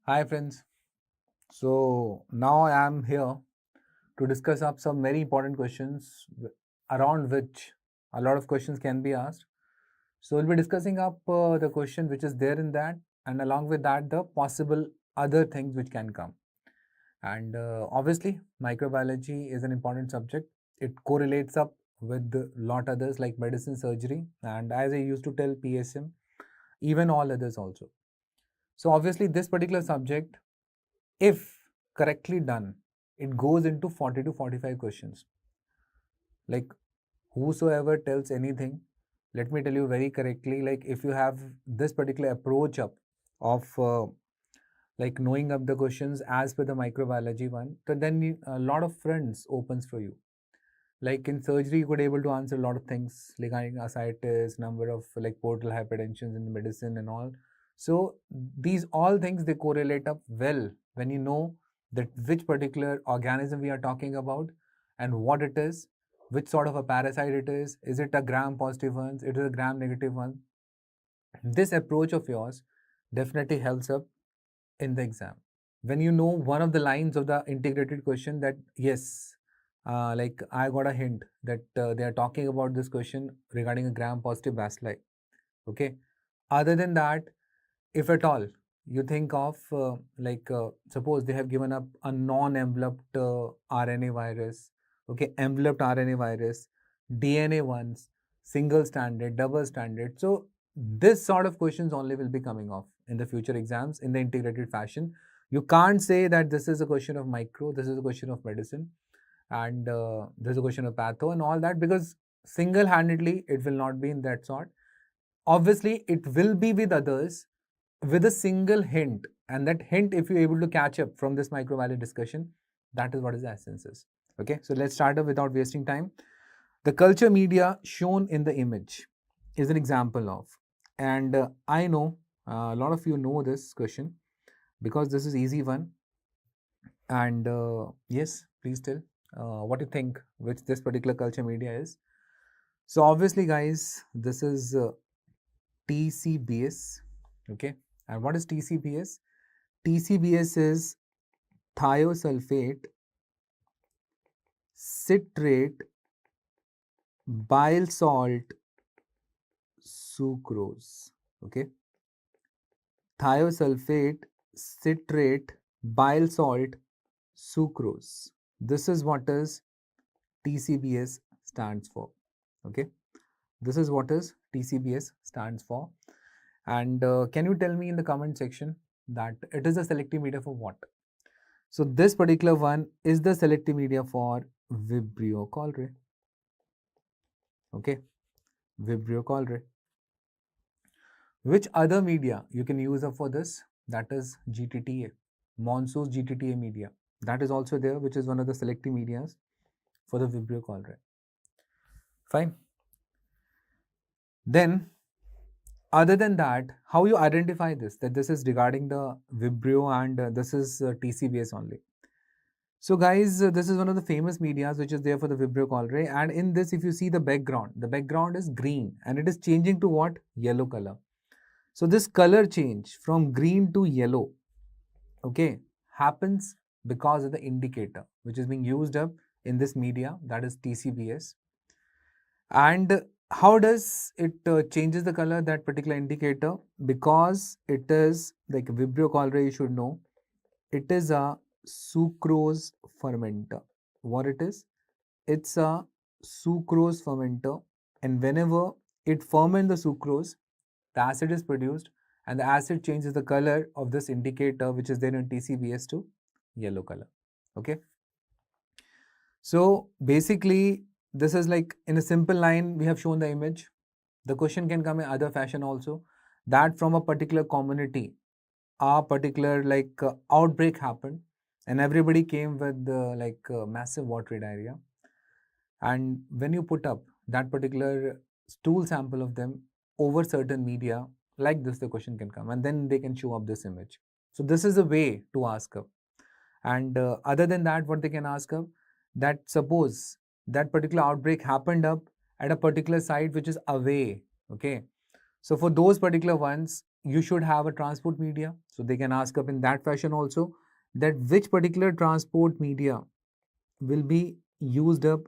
Hi friends. So now I am here to discuss up some very important questions around which a lot of questions can be asked. So we'll be discussing up the question which is there in that, and along with that the possible other things which can come. And obviously microbiology is an important subject. It correlates up with a lot others like medicine, surgery, and as I used to tell PSM, even all others also. So obviously this particular subject, if correctly done, it goes into 40 to 45 questions. Like whosoever tells anything, let me tell you very correctly, like if you have this particular approach up of like knowing up the questions as per the microbiology one, so then a lot of fronts opens for you. Like in surgery, you could able to answer a lot of things regarding ascites, number of like portal hypertensions in the medicine and all. So these all things they correlate up well when you know that which particular organism we are talking about and what it is, which sort of a parasite it is it a gram positive one, it is a gram negative one. This approach of yours definitely helps up in the exam. When you know one of the lines of the integrated question that yes, like I got a hint that they are talking about this question regarding a gram positive bacilli. Okay. Other than that, if at all you think of suppose they have given up a non-enveloped RNA virus, okay, enveloped RNA virus, DNA ones, single stranded, double stranded. So this sort of questions only will be coming off in the future exams in the integrated fashion. You can't say that this is a question of micro, this is a question of medicine, and there's a question of patho and all that, because single-handedly it will not be in that sort. Obviously, it will be with others with a single hint, and that hint, if you're able to catch up from this microbiology discussion, that is what is the essence is. Okay, so let's start up without wasting time. The culture media shown in the image is an example of, and I know a lot of you know this question because this is easy one. And yes, please tell what you think which this particular culture media is. So obviously, guys, this is TCBS. Okay, and what is TCBS? TCBS is thiosulfate citrate bile salt sucrose. Okay, thiosulfate citrate bile salt sucrose. This is what is TCBS stands for. Okay, this is what is TCBS stands for. And can you tell me in the comment section that it is a selective media for what? So this particular one is the selective media for Vibrio cholerae. Okay, Vibrio cholerae. Which other media you can use up for this? That is GTTA, Monsoon's GTTA media. That is also there, which is one of the selective medias for the Vibrio cholerae. Fine. Then, other than that, how you identify this? That this is regarding the Vibrio and this is TCBS only. So guys, this is one of the famous medias which is there for the Vibrio cholerae, and in this, if you see the background is green and it is changing to what? Yellow color. So this color change from green to yellow, okay, happens because of the indicator which is being used up in this media, that is TCBS. And how does it changes the color, that particular indicator? Because it is like Vibrio cholerae, you should know, it is a sucrose fermenter. What it is? It's a sucrose fermenter, and whenever it ferments the sucrose, the acid is produced, and the acid changes the color of this indicator which is there in TCBS to yellow color. Okay. So basically, this is like in a simple line, we have shown the image. The question can come in other fashion also, that from a particular community, a particular outbreak happened, and everybody came with massive watery diarrhea. And when you put up that particular stool sample of them over certain media, like this, the question can come, and then they can show up this image. So this is a way to ask up. And other than that, what they can ask up, that suppose that particular outbreak happened up at a particular site which is away. Okay, so for those particular ones, you should have a transport media. So they can ask up in that fashion also, that which particular transport media will be used up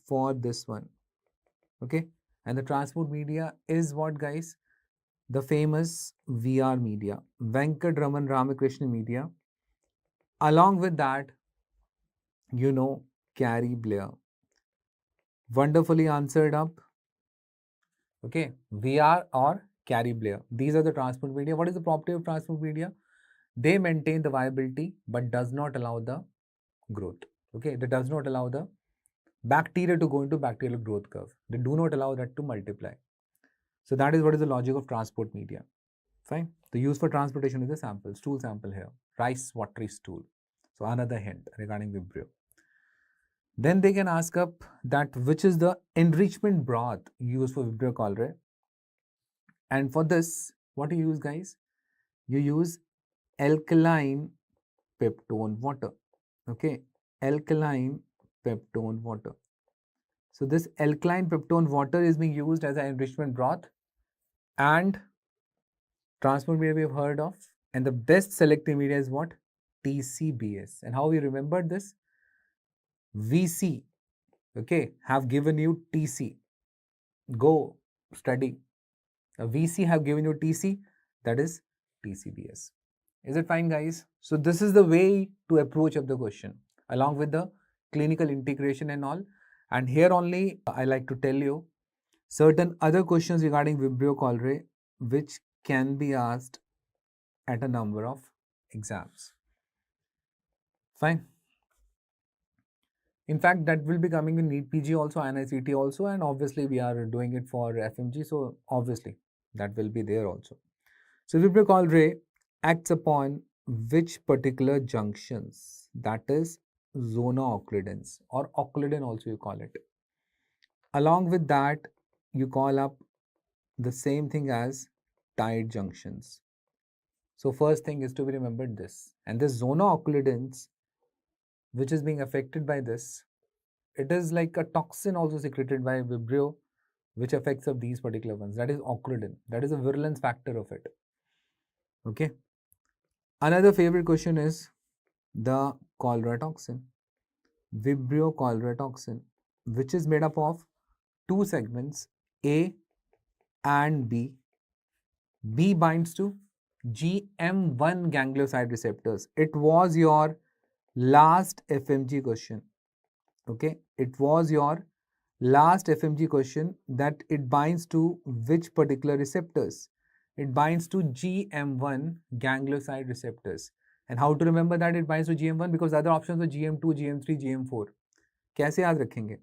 for this one. Okay, and the transport media is what, guys? The famous VR media, Venkat Raman Ramakrishna media. Along with that, Carrie Blair. Wonderfully answered up. Okay, VR or Carrie Blair. These are the transport media. What is the property of transport media? They maintain the viability but does not allow the growth. Okay, that does not allow the bacteria to go into bacterial growth curve. They do not allow that to multiply. So that is what is the logic of transport media. Fine. The use for transportation is a sample, stool sample here, rice watery stool. So another hint regarding Vibrio. Then they can ask up that which is the enrichment broth used for Vibrio cholerae. And for this, what do you use, guys? You use alkaline peptone water. Okay, alkaline peptone water. So this alkaline peptone water is being used as an enrichment broth, and transport media we have heard of. And the best selective media is what? TCBS. And how we remembered this? VC, okay, have given you TC. Go study. A VC have given you TC, that is TCBS. Is it fine, guys? So this is the way to approach of the question, along with the clinical integration and all. And here only I like to tell you certain other questions regarding Vibrio cholerae which can be asked at a number of exams. Fine. In fact, that will be coming in NEET PG also, NICT also, and obviously we are doing it for FMG, so obviously that will be there also. So Vibrio cholerae acts upon which particular junctions? That is zona occludens, or occludin also you call it. Along with that, you call up the same thing as tight junctions. So first thing is to be remembered this. And this zona occludens, which is being affected by this, it is like a toxin also secreted by Vibrio, which affects of these particular ones. That is occludin. That is a virulence factor of it. Okay. Another favorite question is the cholera toxin, Vibrio cholera toxin, which is made up of two segments, A and B. B binds to GM1 ganglioside receptors. It was your last FMG question. Okay, it was your last FMG question that it binds to which particular receptors? It binds to GM1 ganglioside receptors. And how to remember that it binds to GM1? Because other options were GM2, GM3, GM4. कैसे याद रखेंगे?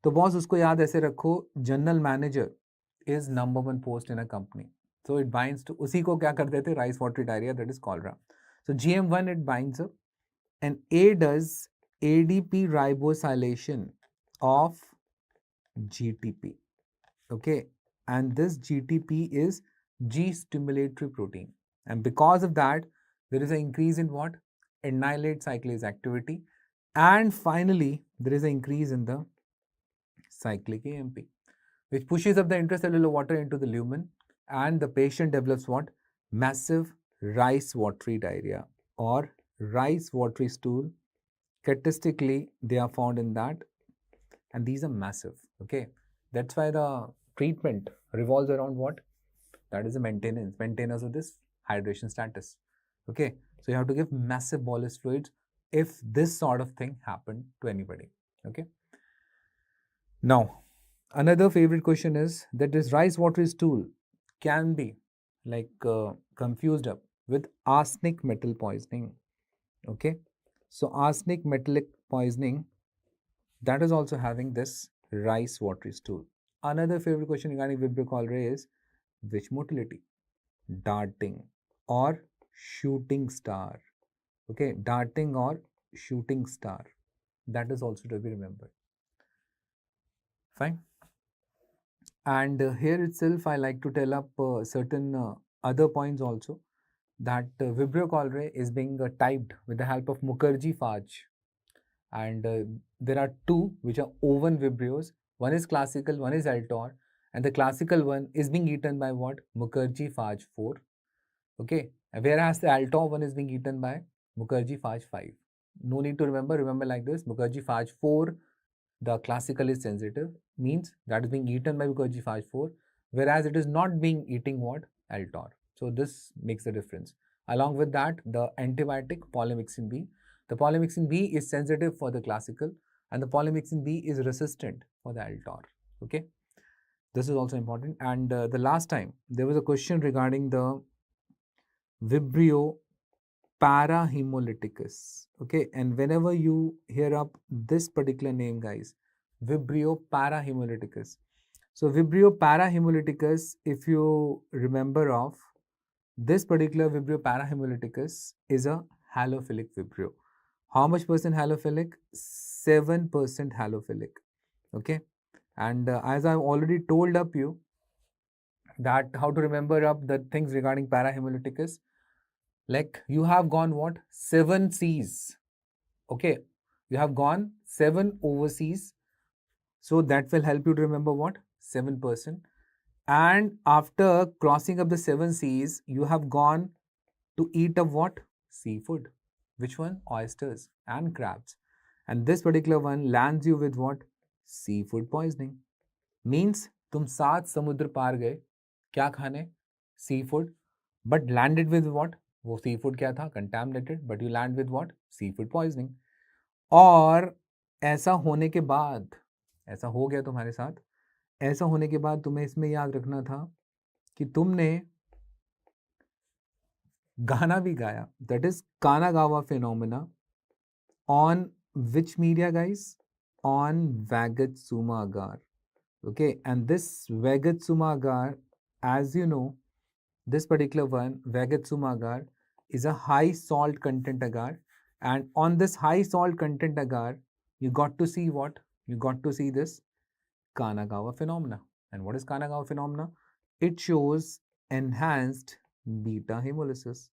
तो boss उसको याद ऐसे रखो, general manager is number one post in a company. So it binds to, उसी को क्या कर देते? Rice watery diarrhea, that is cholera. So GM1 it binds up, and A does ADP ribosylation of GTP. Okay, and this GTP is G stimulatory protein, and because of that there is an increase in what? Annihilate cyclase activity, and finally there is an increase in the cyclic AMP, which pushes up the intracellular water into the lumen, and the patient develops what? Massive rice watery diarrhea or rice watery stool. Statistically they are found in that, and these are massive. Okay, that's why the treatment revolves around what? That is the maintenance of this hydration status. Okay, so you have to give massive bolus fluids if this sort of thing happened to anybody. Okay, now another favorite question is that this rice watery stool can be like confused up with arsenic metal poisoning. Okay, so arsenic metallic poisoning, that is also having this rice watery stool. Another favorite question regarding Vibrio cholerae is which motility? Darting or shooting star. Okay, darting or shooting star. That is also to be remembered. Fine. And here itself I like to tell up certain other points also, that Vibrio cholerae is being typed with the help of Mukherjee phage, and there are two which are oven Vibrios. One is classical, one is Altor, and the classical one is being eaten by what? Mukherjee phage 4, Okay, whereas the Altor one is being eaten by Mukherjee Phage 5. No need to remember like this. Mukherjee Phage 4, the classical is sensitive, means that is being eaten by Mukherjee Phage 4, whereas it is not being eating what? Altor. So this makes the difference. Along with that, the antibiotic polymyxin B. The polymyxin B is sensitive for the classical and the polymyxin B is resistant for the Altor. Okay, this is also important. And the last time there was a question regarding the Vibrio parahemolyticus. Okay, and whenever you hear up this particular name, guys, Vibrio parahemolyticus. So Vibrio parahemolyticus, if you remember of, this particular Vibrio parahemolyticus is a halophilic Vibrio. How much percent halophilic? 7% halophilic. Okay, and as I've already told up you that how to remember up the things regarding parahemolyticus, like you have gone what? 7 C's. Okay, you have gone 7 overseas. So that will help you to remember what? 7%. And after crossing up the 7 C's, you have gone to eat of what? Seafood. Which one? Oysters and crabs. And this particular one lands you with what? Seafood poisoning. Means तुम 7 समुद्र पार गए क्या खाने? Seafood. But landed with what? वो seafood क्या था? Contaminated. But you land with what? Seafood poisoning. और ऐसा होने के बाद, ऐसा हो गया तुम्हारे साथ, ऐसा होने के बाद तुम्हें इसमें याद रखना था कि तुमने गाना भी गाया, that is Kanagawa phenomena, on which media guys? On वैगत्सुमा agar. Okay, and this vagatsuma agar, as you know, this particular one, vagatsuma agar, is a high salt content agar, and on this high salt content agar, you got to see what? You got to see this Kanagawa phenomena. And what is Kanagawa phenomena? It shows enhanced beta hemolysis.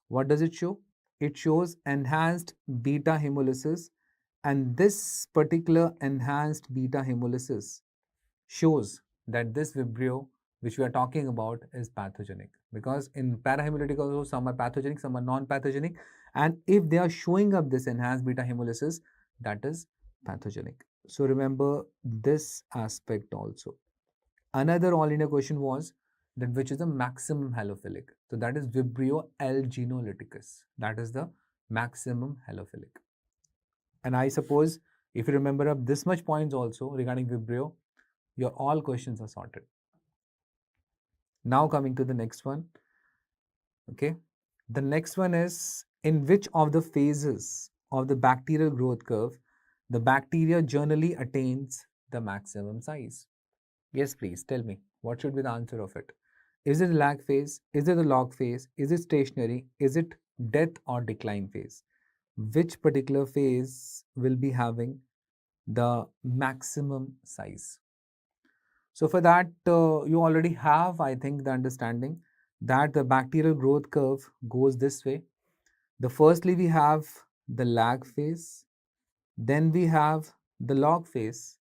What does it show? It shows enhanced beta hemolysis, and this particular enhanced beta hemolysis shows that this Vibrio which we are talking about is pathogenic, because in parahemolytic also some are pathogenic, some are non-pathogenic, and if they are showing up this enhanced beta hemolysis, that is pathogenic. So remember this aspect also. Another all India question was that which is the maximum halophilic. So that is Vibrio alginolyticus. That is the maximum halophilic. And I suppose if you remember up this much points also regarding Vibrio, your all questions are sorted. Now coming to the next one. Okay, the next one is, in which of the phases of the bacterial growth curve the bacteria generally attains the maximum size? Yes, please tell me what should be the answer of it. Is it the lag phase? Is it the log phase? Is it stationary? Is it death or decline phase? Which particular phase will be having the maximum size? So for that, you already have, I think, the understanding that the bacterial growth curve goes this way. The firstly, we have the lag phase, then we have the log phase,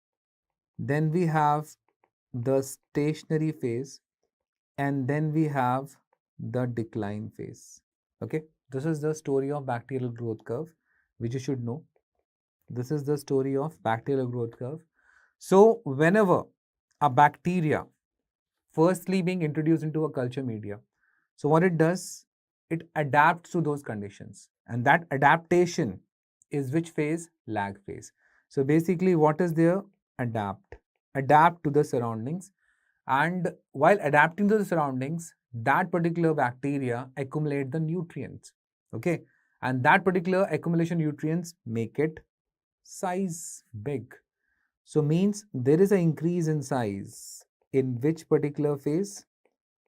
then we have the stationary phase, and then we have the decline phase. Okay, this is the story of bacterial growth curve, which you should know. This is the story of bacterial growth curve. So whenever a bacteria firstly being introduced into a culture media, so what it does, it adapts to those conditions, and that adaptation is which phase? Lag phase. So basically what is there? Adapt to the surroundings, and while adapting to the surroundings, that particular bacteria accumulate the nutrients. Okay, and that particular accumulation nutrients make it size big. So means there is an increase in size in which particular phase?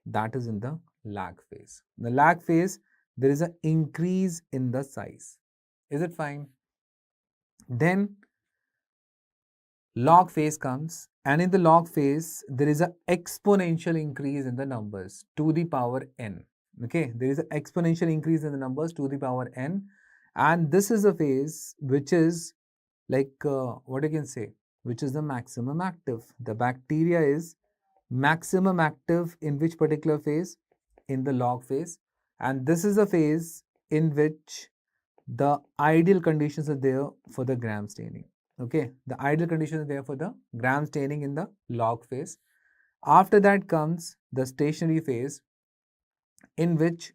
That is in the lag phase. In the lag phase, there is an increase in the size. Is it fine? Then log phase comes, and in the log phase, there is an exponential increase in the numbers to the power n. Okay, there is an exponential increase in the numbers to the power n, and this is a phase which is like what you can say, which is the maximum active. The bacteria is maximum active in which particular phase? In the log phase. and this is a phase in which the ideal conditions are there for the gram staining. Okay, the ideal conditions are there for the gram staining in the log phase. After that comes the stationary phase, in which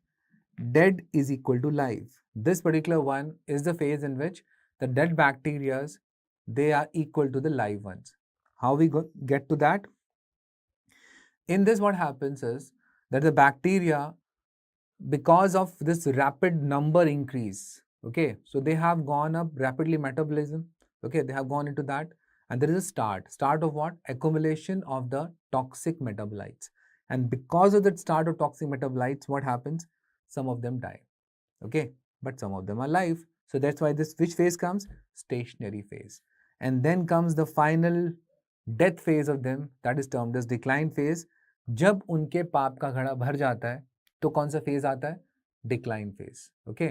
dead is equal to live. This particular one is the phase in which the dead bacteria, they are equal to the live ones. How we get to that? In this, what happens is that the bacteria, because of this rapid number increase, okay, so they have gone up rapidly metabolism, okay, they have gone into that, and there is a start of what? Accumulation of the toxic metabolites. And because of that start of toxic metabolites, what happens? Some of them die, okay, but some of them are alive. So that's why this, which phase comes? Stationary phase. And then comes the final death phase of them, that is termed as decline phase. जब उनके पाप का घड़ा भर जाता है तो कौन सा फेज आता है? Decline phase. ओके,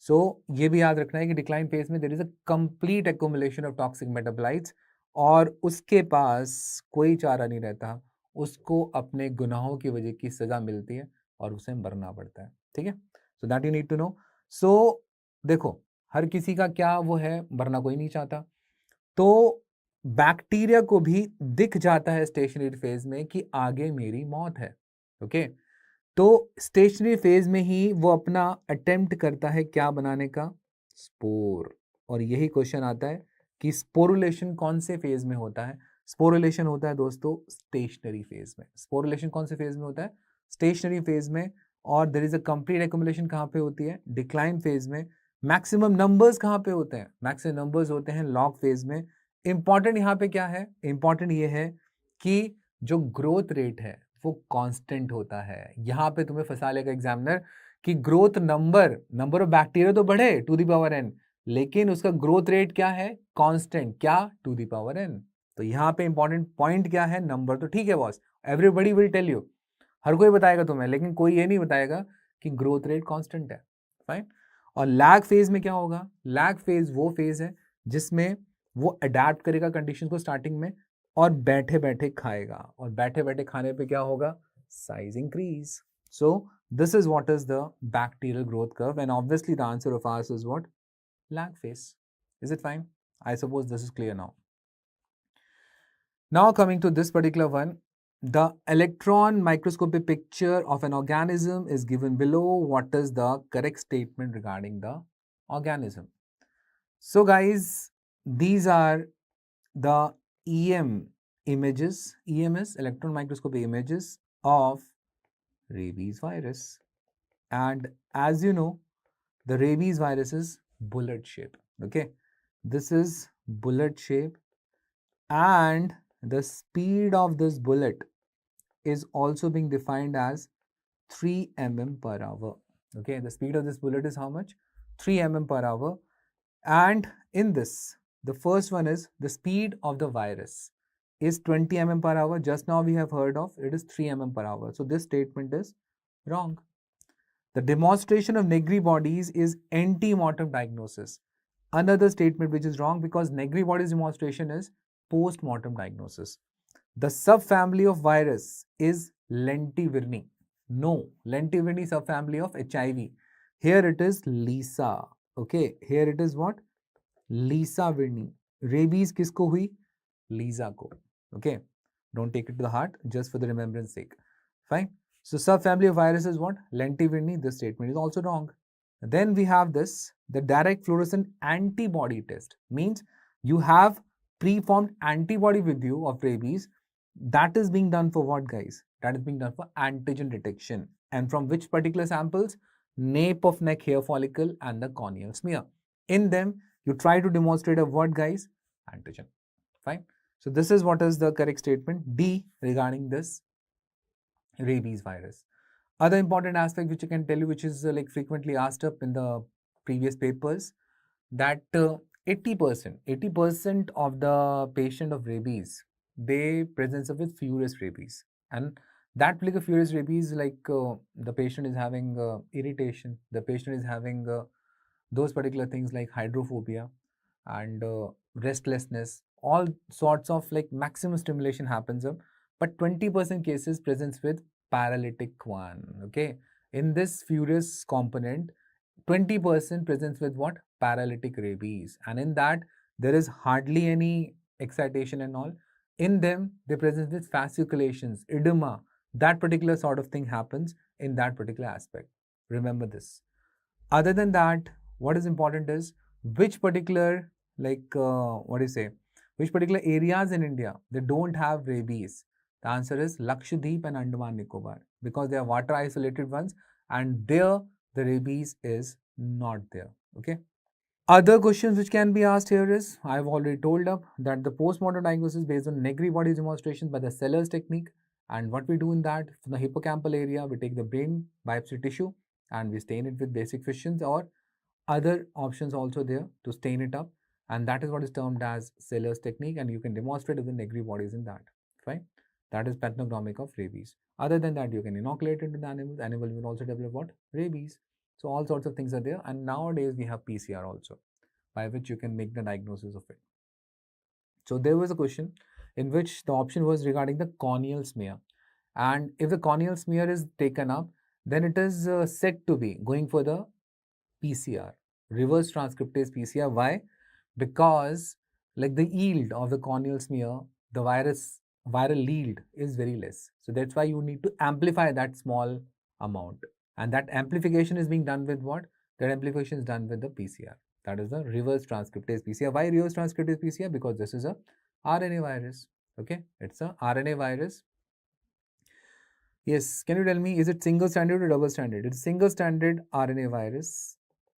सो ये भी याद रखना है कि डिक्लाइन फेज में there is a complete accumulation of toxic metabolites, और उसके पास कोई चारा नहीं रहता, उसको अपने गुनाहों की वजह की सजा मिलती है और उसे मरना पड़ता है. ठीक है, so that you need to know. So देखो, हर किसी का क्या वो है, मरना कोई नहीं चाहता. तो बैक्टीरिया को भी दिख जाता है स्टेशनरी फेज में कि आगे मेरी मौत है. ओके, तो स्टेशनरी फेज में ही वो अपना अटेम्प्ट करता है क्या बनाने का? स्पोर. और यही क्वेश्चन आता है कि स्पोरुलेशन कौन से फेज में होता है? स्पोरुलेशन होता है दोस्तों स्टेशनरी फेज में. स्पोरुलेशन कौन से फेज में होता है? स्टेशनरी फेज में. और there is a complete accumulation कहाँ पे होती है? डिक्लाइन फेज में. मैक्सिमम नंबर्स कहाँ पे होते हैं? मैक्सिमम नंबर्स होते हैं लॉग फेज में. इंपॉर्टेंट यहाँ पे क्या है? इंपॉर्टेंट ये है कि जो ग्रोथ रेट है वो कांस्टेंट होता है. यहाँ पे तुम्हें फंसा लेगा एग्जामिनर कि ग्रोथ नंबर ऑफ बैक्टीरिया तो बढ़े टू द पावर n, लेकिन उसका ग्रोथ रेट क्या है? कांस्टेंट. क्या? To the power n. तो यहाँ पे इंपॉर्टेंट पॉइंट क्या है? नंबर तो ठीक है boss, everybody will tell you, हर कोई बताएगा तुम्हें, लेकिन कोई ये नहीं बताएगा कि ग्रोथ रेट कांस्टेंट है. फाइन. और लैग फेज में क्या होगा? लैग फेज वो फेज है जिसमें वो अडेप्ट करेगा कंडीशन को स्टार्टिंग में, और बैठे बैठे खाएगा, और बैठे बैठे खाने पे क्या होगा? Size increase. So this is what is the bacterial growth curve, and obviously the answer of hours is what? Lag phase. Is it fine? I suppose this is clear now. Now coming to this particular one, the electron microscopic picture of an organism is given below. What is the correct statement regarding the organism? So guys, these are the EM images, EMS, electron microscopic images of rabies virus. And as you know, the rabies virus is bullet shape. Okay, this is bullet shape, and the speed of this bullet is also being defined as 3 mm per hour. Okay, the speed of this bullet is how much? 3 mm per hour. And in this, the first one is the speed of the virus is 20 mm per hour. Just now we have heard of it is 3 mm per hour. So this statement is wrong. The demonstration of Negri bodies is anti-mortem diagnosis. Another statement which is wrong, because Negri bodies demonstration is post-mortem diagnosis. The subfamily of virus is Lentivirni. No, Lentivirni subfamily of HIV. Here it is Lisa. Okay, here it is what? Lisa Virni. Rabies किसको हुई? Lisa को. Okay, don't take it to the heart, just for the remembrance sake. Fine. So subfamily of virus is what? Lentivirni. This statement is also wrong. Then we have this, the direct fluorescent antibody test. Means you have preformed antibody with you of rabies. That is being done for what, guys? That is being done for antigen detection. And from which particular samples? Nape of neck hair follicle and the corneal smear. In them, you try to demonstrate a what, guys? Antigen. Fine. So this is what is the correct statement D regarding this rabies virus. Other important aspect which I can tell you, which is like frequently asked up in the previous papers, that 80% of the patient of rabies, they present with furious rabies, and that particular furious rabies, like the patient is having irritation, the patient is having those particular things like hydrophobia and restlessness, all sorts of like maximum stimulation happens up, but 20% cases presents with paralytic one. Okay, In this furious component, 20% presents with what? Paralytic rabies. And in that, there is hardly any excitation and all. In them, they present with fasciculations, edema. That particular sort of thing happens in that particular aspect. Remember this. Other than that, what is important is which particular, what do you say, which particular areas in India they don't have rabies. The answer is Lakshadweep and Andaman Nicobar, because they are water isolated ones, and there the rabies is not there. Okay. Other questions which can be asked here is, I've already told up that the postmortem diagnosis based on Negri body demonstrations by the Sellers technique. And what we do in that, from the hippocampal area, we take the brain biopsy tissue and we stain it with basic fissions, or other options also there to stain it up. And that is what is termed as Sellers technique, and you can demonstrate if the Negri bodies in that. Fine. That is pathognomic of rabies. Other than that, you can inoculate into the animals. Animal will also develop what? Rabies. So all sorts of things are there. And nowadays we have PCR also, by which you can make the diagnosis of it. So there was a question in which the option was regarding the corneal smear. And if the corneal smear is taken up, then it is said to be going for the PCR, reverse transcriptase PCR. Why? Because like the yield of the corneal smear, the viral yield is very less. So that's why you need to amplify that small amount. And that amplification is being done with what? That amplification is done with the PCR. That is the reverse transcriptase PCR. Why reverse transcriptase PCR? Because this is a RNA virus. Okay, it's a RNA virus. Yes, can you tell me, is it single stranded or double stranded? It's single stranded RNA virus.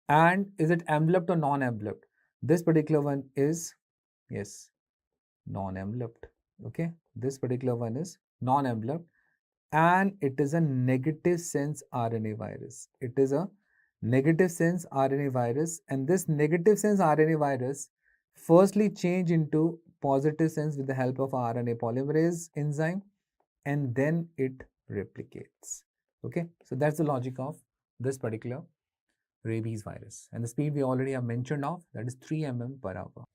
And is it enveloped or non-enveloped? This particular one is, yes, non-enveloped. Okay, this particular one is non-enveloped, and it is a negative sense RNA virus. It is a negative sense RNA virus, and this negative sense RNA virus firstly change into positive sense with the help of RNA polymerase enzyme, and then it replicates. Okay, so that's the logic of this particular rabies virus, and the speed we already have mentioned of, that is 3 mm per hour.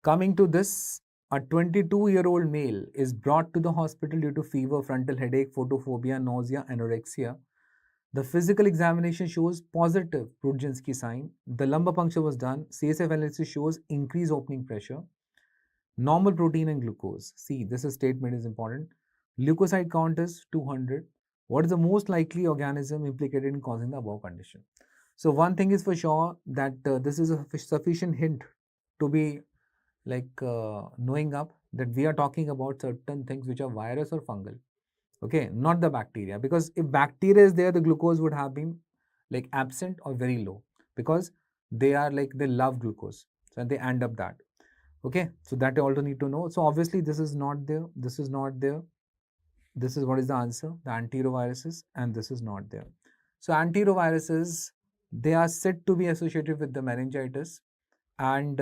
Coming to this, a 22-year-old male is brought to the hospital due to fever, frontal headache, photophobia, nausea, anorexia. The physical examination shows positive Brudzinski sign. The lumbar puncture was done. CSF analysis shows increased opening pressure. Normal protein and glucose. See, this statement is important. Leukocyte count is 200. What is the most likely organism implicated in causing the above condition? So one thing is for sure that this is a sufficient hint to be knowing up that we are talking about certain things which are virus or fungal. Okay, not the bacteria, because if bacteria is there, the glucose would have been absent or very low, because they are they love glucose, so they end up that. Okay, so that you also need to know. So obviously this is not there, this is not there. This is what is the answer, the antiretroviruses, and this is not there. So antiretroviruses, they are said to be associated with the meningitis, and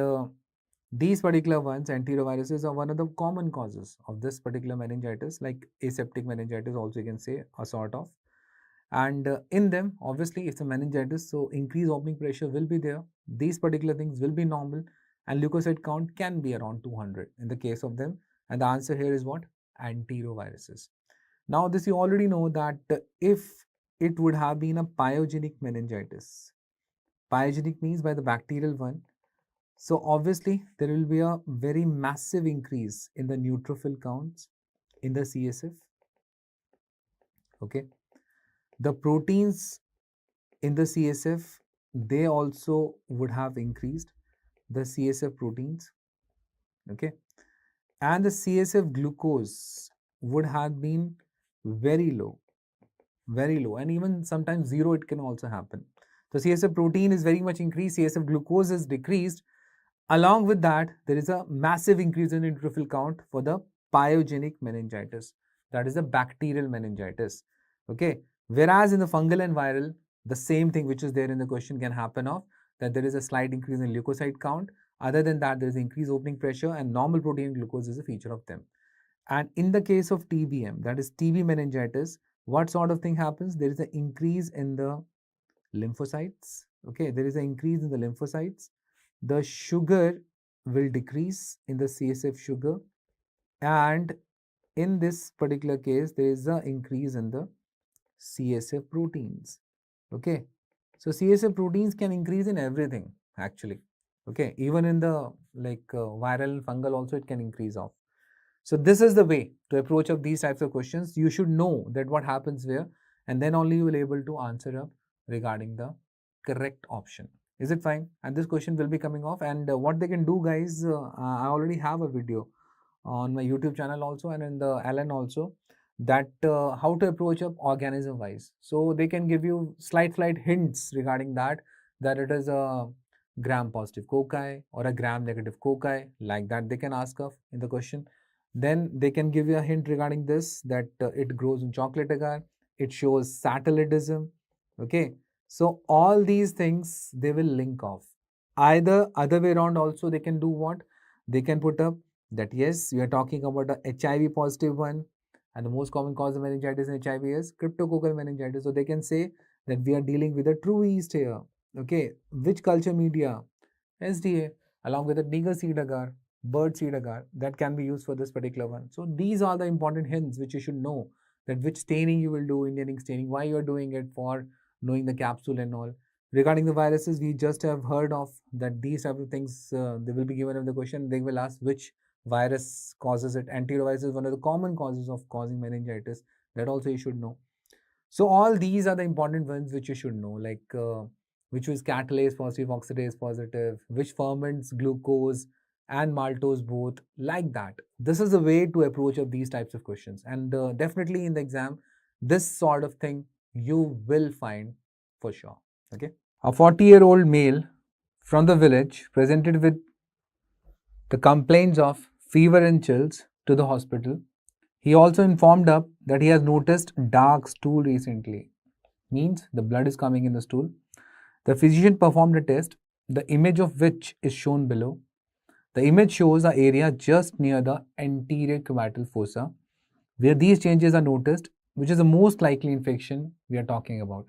these particular ones, antiretroviruses, are one of the common causes of this particular meningitis, like aseptic meningitis also you can say, a sort of. And in them, obviously, it's a meningitis, so increased opening pressure will be there. These particular things will be normal, and leukocyte count can be around 200 in the case of them. And the answer here is what? Antiretroviruses. Now, this you already know that if it would have been a pyogenic meningitis, pyogenic means by the bacterial one, so obviously there will be a very massive increase in the neutrophil counts in the CSF. Okay, the proteins in the CSF, they also would have increased, the CSF proteins. Okay, and the CSF glucose would have been very low, and even sometimes zero it can also happen. So CSF protein is very much increased, CSF glucose is decreased. Along with that, there is a massive increase in neutrophil count for the pyogenic meningitis. That is a bacterial meningitis. Okay. Whereas in the fungal and viral, the same thing which is there in the question can happen of that there is a slight increase in leukocyte count. Other than that, there is increased opening pressure, and normal protein glucose is a feature of them. And in the case of TBM, that is TB meningitis, what sort of thing happens? There is an increase in the lymphocytes. Okay, there is an increase in the lymphocytes. The sugar will decrease in the CSF sugar, and in this particular case, there is an increase in the CSF proteins. Okay, so CSF proteins can increase in everything actually. Okay, even in the viral fungal also it can increase of. So this is the way to approach of these types of questions. You should know that what happens where, and then only you will able to answer up regarding the correct option. Is it fine? And this question will be coming off. And what they can do, guys, I already have a video on my YouTube channel also and in the LN also, that how to approach up organism wise. So they can give you slight hints regarding that it is a gram positive cocci or a gram negative cocci, like that they can ask of in the question. Then they can give you a hint regarding this, that it grows in chocolate agar, it shows satellitism. Okay, so all these things they will link off. Either other way around also they can do what? They can put up that yes, we are talking about a HIV positive one, and the most common cause of meningitis in HIV is cryptococcal meningitis. So they can say that we are dealing with a true yeast here. Okay, which culture media? SDA, along with a nigger seed agar, bird seed agar, that can be used for this particular one. So these are the important hints which you should know, that which staining you will do, Indian staining, why you are doing it, for knowing the capsule and all. Regarding the viruses, we just have heard of that these type of things, they will be given in the question. They will ask which virus causes it. Antivirus is one of the common causes of causing meningitis. That also you should know. So all these are the important ones which you should know, like which is catalase positive, oxidase positive, which ferments glucose and maltose both, like that. This is the way to approach of these types of questions, and definitely in the exam, this sort of thing you will find for sure. Okay, a 40-year-old male from the village presented with the complaints of fever and chills to the hospital. He also informed up that he has noticed dark stool recently. Means the blood is coming in the stool. The physician performed a test, the image of which is shown below. The image shows an area just near the anterior cubital fossa where these changes are noticed, which is the most likely infection we are talking about.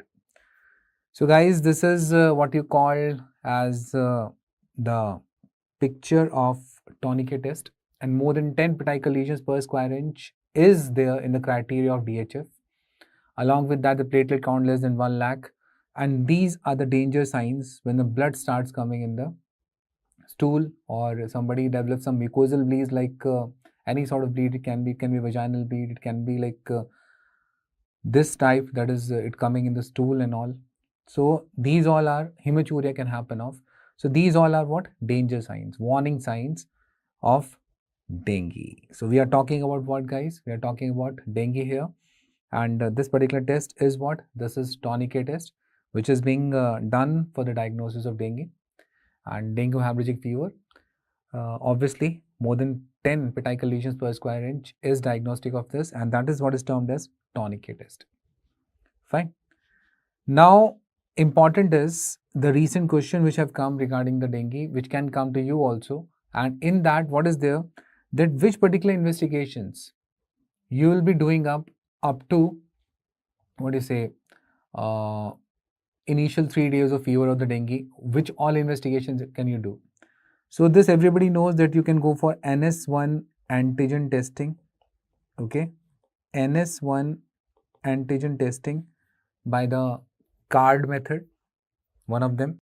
So guys, this is what you call as the picture of tourniquet test, and more than 10 petechial lesions per square inch is there in the criteria of DHF. Along with that, the platelet count less than 1 lakh, and these are the danger signs when the blood starts coming in the stool, or somebody develops some mucosal bleeds, like any sort of bleed. It can be vaginal bleed, it can be like this type, that is it coming in the stool and all. So these all are hematuria can happen of. So these all are what? Danger signs, warning signs of dengue. So we are talking about what, guys? We are talking about dengue here, and this particular test is what? This is tourniquet test, which is being done for the diagnosis of dengue and dengue hemorrhagic fever. Obviously, more than 10 petechial lesions per square inch is diagnostic of this, and that is what is termed as tourniquet test. Fine. Now, important is the recent question which have come regarding the dengue, which can come to you also, and in that, what is there? That which particular investigations you will be doing up to, what do you say, initial 3 days of fever of the dengue, which all investigations can you do? So this everybody knows that you can go for NS1 antigen testing. Okay, NS1 antigen testing by the card method, one of them.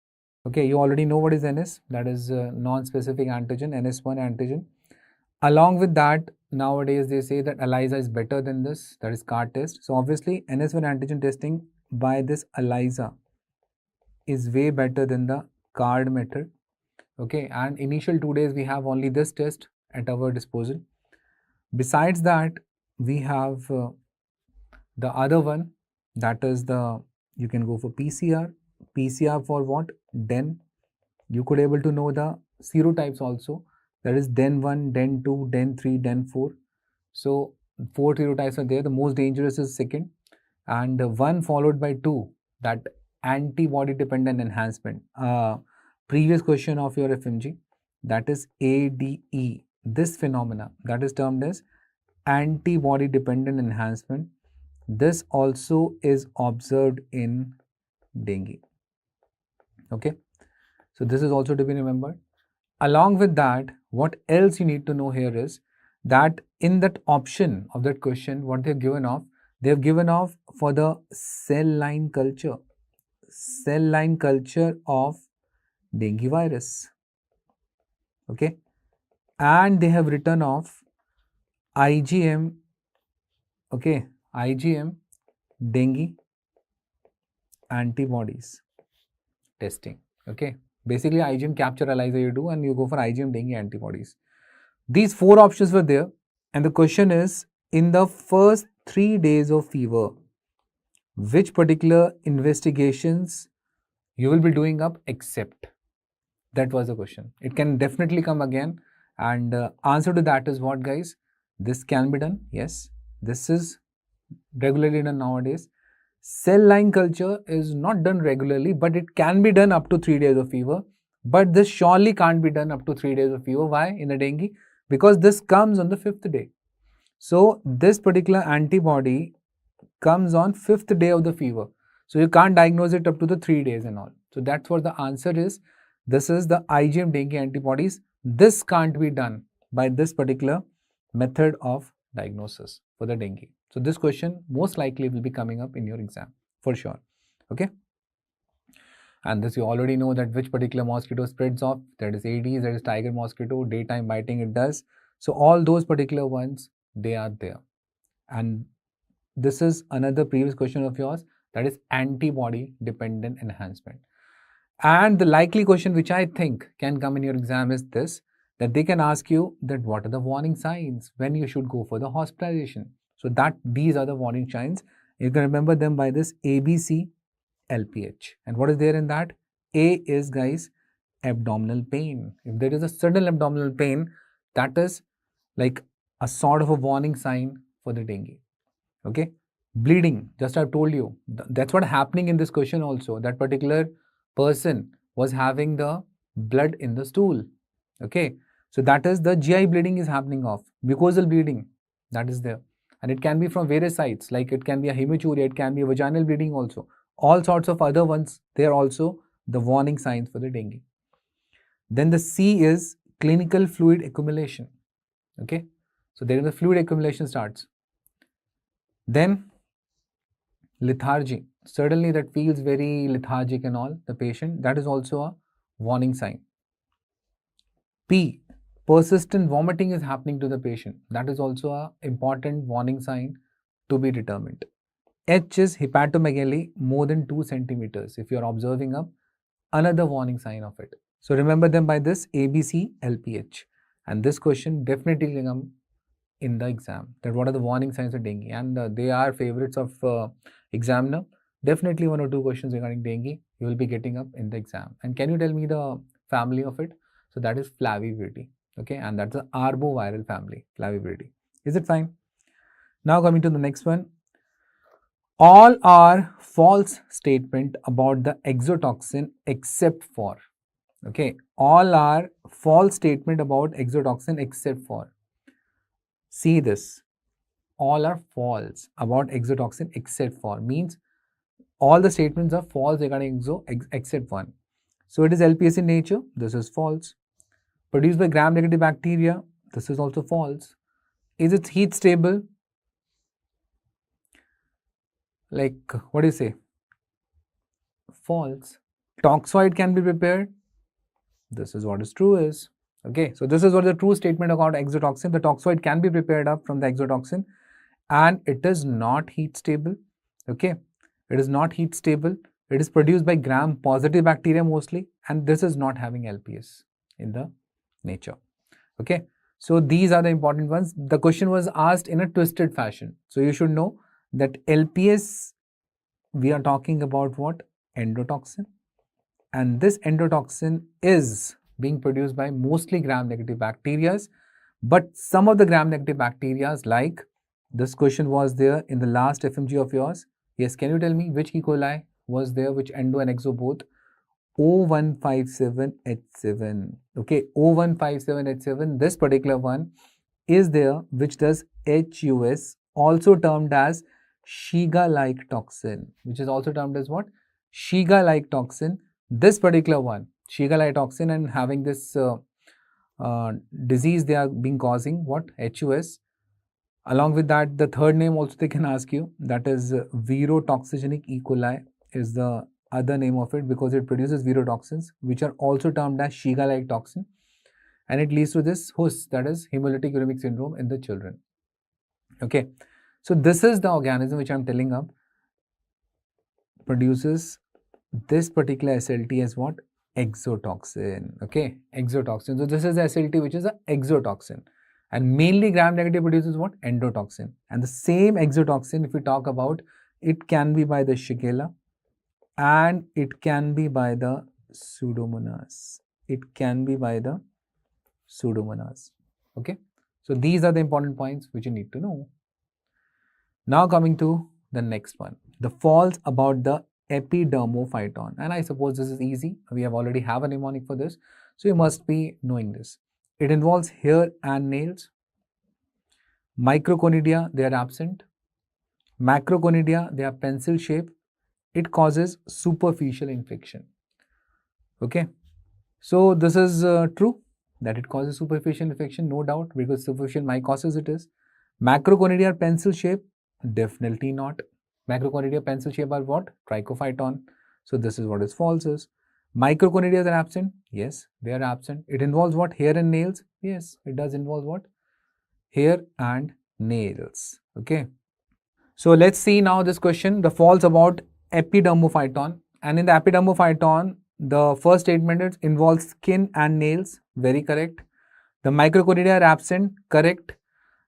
Okay, you already know what is NS, that is non-specific antigen, NS1 antigen. Along with that, nowadays they say that ELISA is better than this, that is card test. So obviously NS1 antigen testing by this ELISA is way better than the card method. Okay, and initial 2 days we have only this test at our disposal. Besides that, we have the other one, that is you can go for PCR. PCR for what? Den. You could able to know the serotypes also, that is Den 1, Den 2, Den 3, Den 4. So 4 serotypes are there. The most dangerous is second, and 1 followed by 2, that antibody dependent enhancement. Previous question of your FMG, that is ADE. This phenomena, that is termed as antibody dependent enhancement. This also is observed in dengue. Okay, so this is also to be remembered. Along with that, what else you need to know here is that in that option of that question, what they're given of, They have given off for the cell line culture of dengue virus. Okay, and they have written off IgM, okay, IgM dengue antibodies testing. Okay, basically IgM capture ELISA you do and you go for IgM dengue antibodies. These 4 options were there, and the question is, in the first 3 days of fever, which particular investigations you will be doing up except? That was the question. It can definitely come again, and answer to that is what, guys? This can be done. Yes, this is regularly done nowadays. Cell line culture is not done regularly, but it can be done up to 3 days of fever. But this surely can't be done up to 3 days of fever. Why? In the dengue? Because this comes on the 5th day. So this particular antibody comes on 5th day of the fever. So you can't diagnose it up to the 3 days and all. So that's what the answer is. This is the IgM dengue antibodies. This can't be done by this particular method of diagnosis for the dengue. So this question most likely will be coming up in your exam for sure. Okay. And this you already know that which particular mosquito spreads off. That is Aedes, that is tiger mosquito, daytime biting it does. So all those particular ones, they are there. And this is another previous question of yours, that is antibody dependent enhancement. And the likely question which I think can come in your exam is this, that they can ask you that what are the warning signs when you should go for the hospitalization. So that these are the warning signs. You can remember them by this ABC LPH. And what is there in that? A is, guys, abdominal pain. If there is a sudden abdominal pain, that is like a sort of a warning sign for the dengue. Okay. Bleeding, just I've told you, that's what happening in this question also. That particular person was having the blood in the stool. Okay. So that is the GI bleeding is happening off. Mucosal bleeding, that is there. And it can be from various sites, like it can be a hematuria, it can be a vaginal bleeding also. All sorts of other ones, they are also the warning signs for the dengue. Then the C is clinical fluid accumulation. Okay. So there is the fluid accumulation starts. Then lethargy, certainly that feels very lethargic and all, the patient, that is also a warning sign. P, persistent vomiting is happening to the patient, that is also an important warning sign to be determined. H is hepatomegaly more than 2 centimeters. If you are observing up, another warning sign of it. So remember them by this ABC LPH. And this question definitely will come in the exam, that what are the warning signs of dengue, and they are favorites of examiner. Definitely 1 or 2 questions regarding dengue you will be getting up in the exam. And can you tell me the family of it? So that is flaviviridae. Okay, and that's the arboviral family, flaviviridae. Is it fine? Now coming to the next one. All are false statement about the exotoxin except for. Okay, all are false statement about exotoxin except for. See this. All are false about exotoxin except for, means all the statements are false regarding except one. So it is LPS in nature, this is false. Produced by gram-negative bacteria, this is also false. Is it heat stable? Like, what do you say? False. Toxoid can be prepared. This is what is true is. Okay, so this is what the true statement about exotoxin. The toxoid can be prepared up from the exotoxin, and it is not heat stable. Okay, it is not heat stable. It is produced by gram-positive bacteria mostly, and this is not having LPS in the nature. Okay, so these are the important ones. The question was asked in a twisted fashion. So you should know that LPS, we are talking about what? Endotoxin. And this endotoxin is being produced by mostly gram-negative bacteria. But some of the gram-negative bacteria, like this question was there in the last FMG of yours. Yes, can you tell me which E. coli was there, which endo and exo both? O157H7. Okay, O157H7, this particular one is there, which does HUS, also termed as Shiga-like toxin, which is also termed as what? Shiga-like toxin. This particular one, Shiga-like toxin, and having this disease, they are being causing what? HUS. Along with that, the third name also they can ask you, that is virotoxigenic E. coli is the other name of it, because it produces virotoxins, which are also termed as Shiga-like toxin, and it leads to this HUS, that is hemolytic uremic syndrome in the children. Okay, so this is the organism which I'm telling up produces this particular SLT as what? Exotoxin. Okay, exotoxin. So this is the SLT which is an exotoxin, and mainly gram-negative produces what? Endotoxin. And the same exotoxin, if we talk about, it can be by the Shigella and it can be by the Pseudomonas. It can be by the Pseudomonas. Okay, so these are the important points which you need to know. Now coming to the next one, the false about the epidermophyton, and I suppose this is easy. We have already have a mnemonic for this, so you must be knowing this. It involves hair and nails. Microconidia, they are absent. Macroconidia, they are pencil shape. It causes superficial infection. Okay, so this is true that it causes superficial infection, no doubt, because superficial mycosis it is. Macroconidia are pencil shape, definitely not. Macroconidia pencil shape are what? Trichophyton. So this is what is false is. Microconidia are absent. Yes, they are absent. It involves what? Hair and nails. Yes, it does involve what? Hair and nails. Okay. So let's see now this question. The false about epidermophyton. And in the epidermophyton, the first statement involves skin and nails. Very correct. The microconidia are absent. Correct.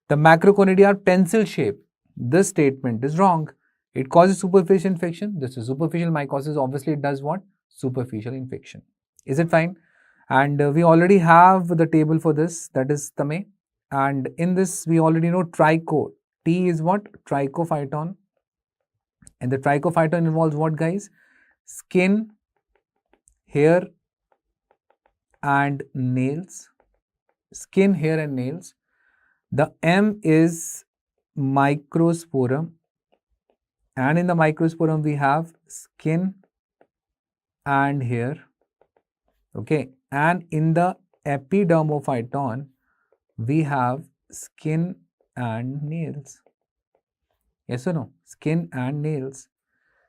The macroconidia are pencil shape. This statement is wrong. It causes superficial infection. This is superficial mycosis. Obviously, it does what? Superficial infection. Is it fine? And we already have the table for this. That is Tame. And in this, we already know tricho. T is what? Trichophyton. And the trichophyton involves what, guys? Skin, hair, and nails. Skin, hair, and nails. The M is microsporum, and in the microsporum we have skin and hair. Okay, and in the epidermophyton we have skin and nails. Yes or no? Skin and nails.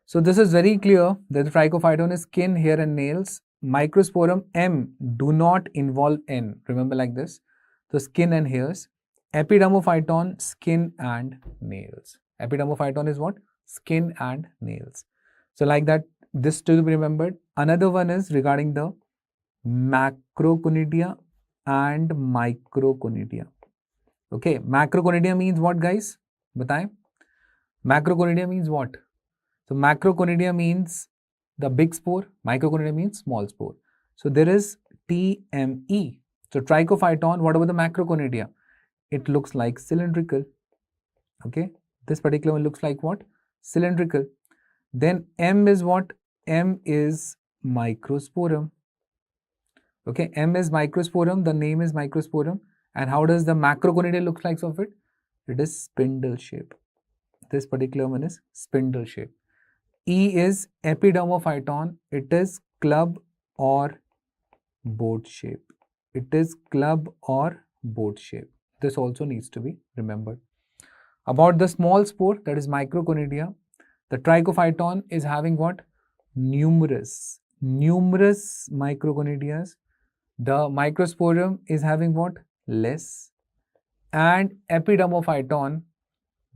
So this is very clear that the trichophyton is skin, hair, and nails. Microsporum M do not involve N. Remember like this. So skin and hairs. Epidermophyton, skin and nails. Epidermophyton is what? Skin and nails. So like that, this to be remembered. Another one is regarding the macroconidia and microconidia. Okay, macroconidia means what, guys? Bataye. Macroconidia means what? So macroconidia means the big spore. Microconidia means small spore. So there is TME. So trichophyton, what about the macroconidia? It looks like cylindrical. Okay, this particular one looks like what? Cylindrical. Then M is what? M is microsporum. Okay, M is microsporum. The name is microsporum. And how does the macroconidia look like of it? It is spindle shape. This particular one is spindle shape. E is epidermophyton. It is club or boat shape. It is club or boat shape. This also needs to be remembered. About the small spore, that is microconidia, the trichophyton is having what? Numerous microconidias. The microsporum is having what? Less. And epidermophyton,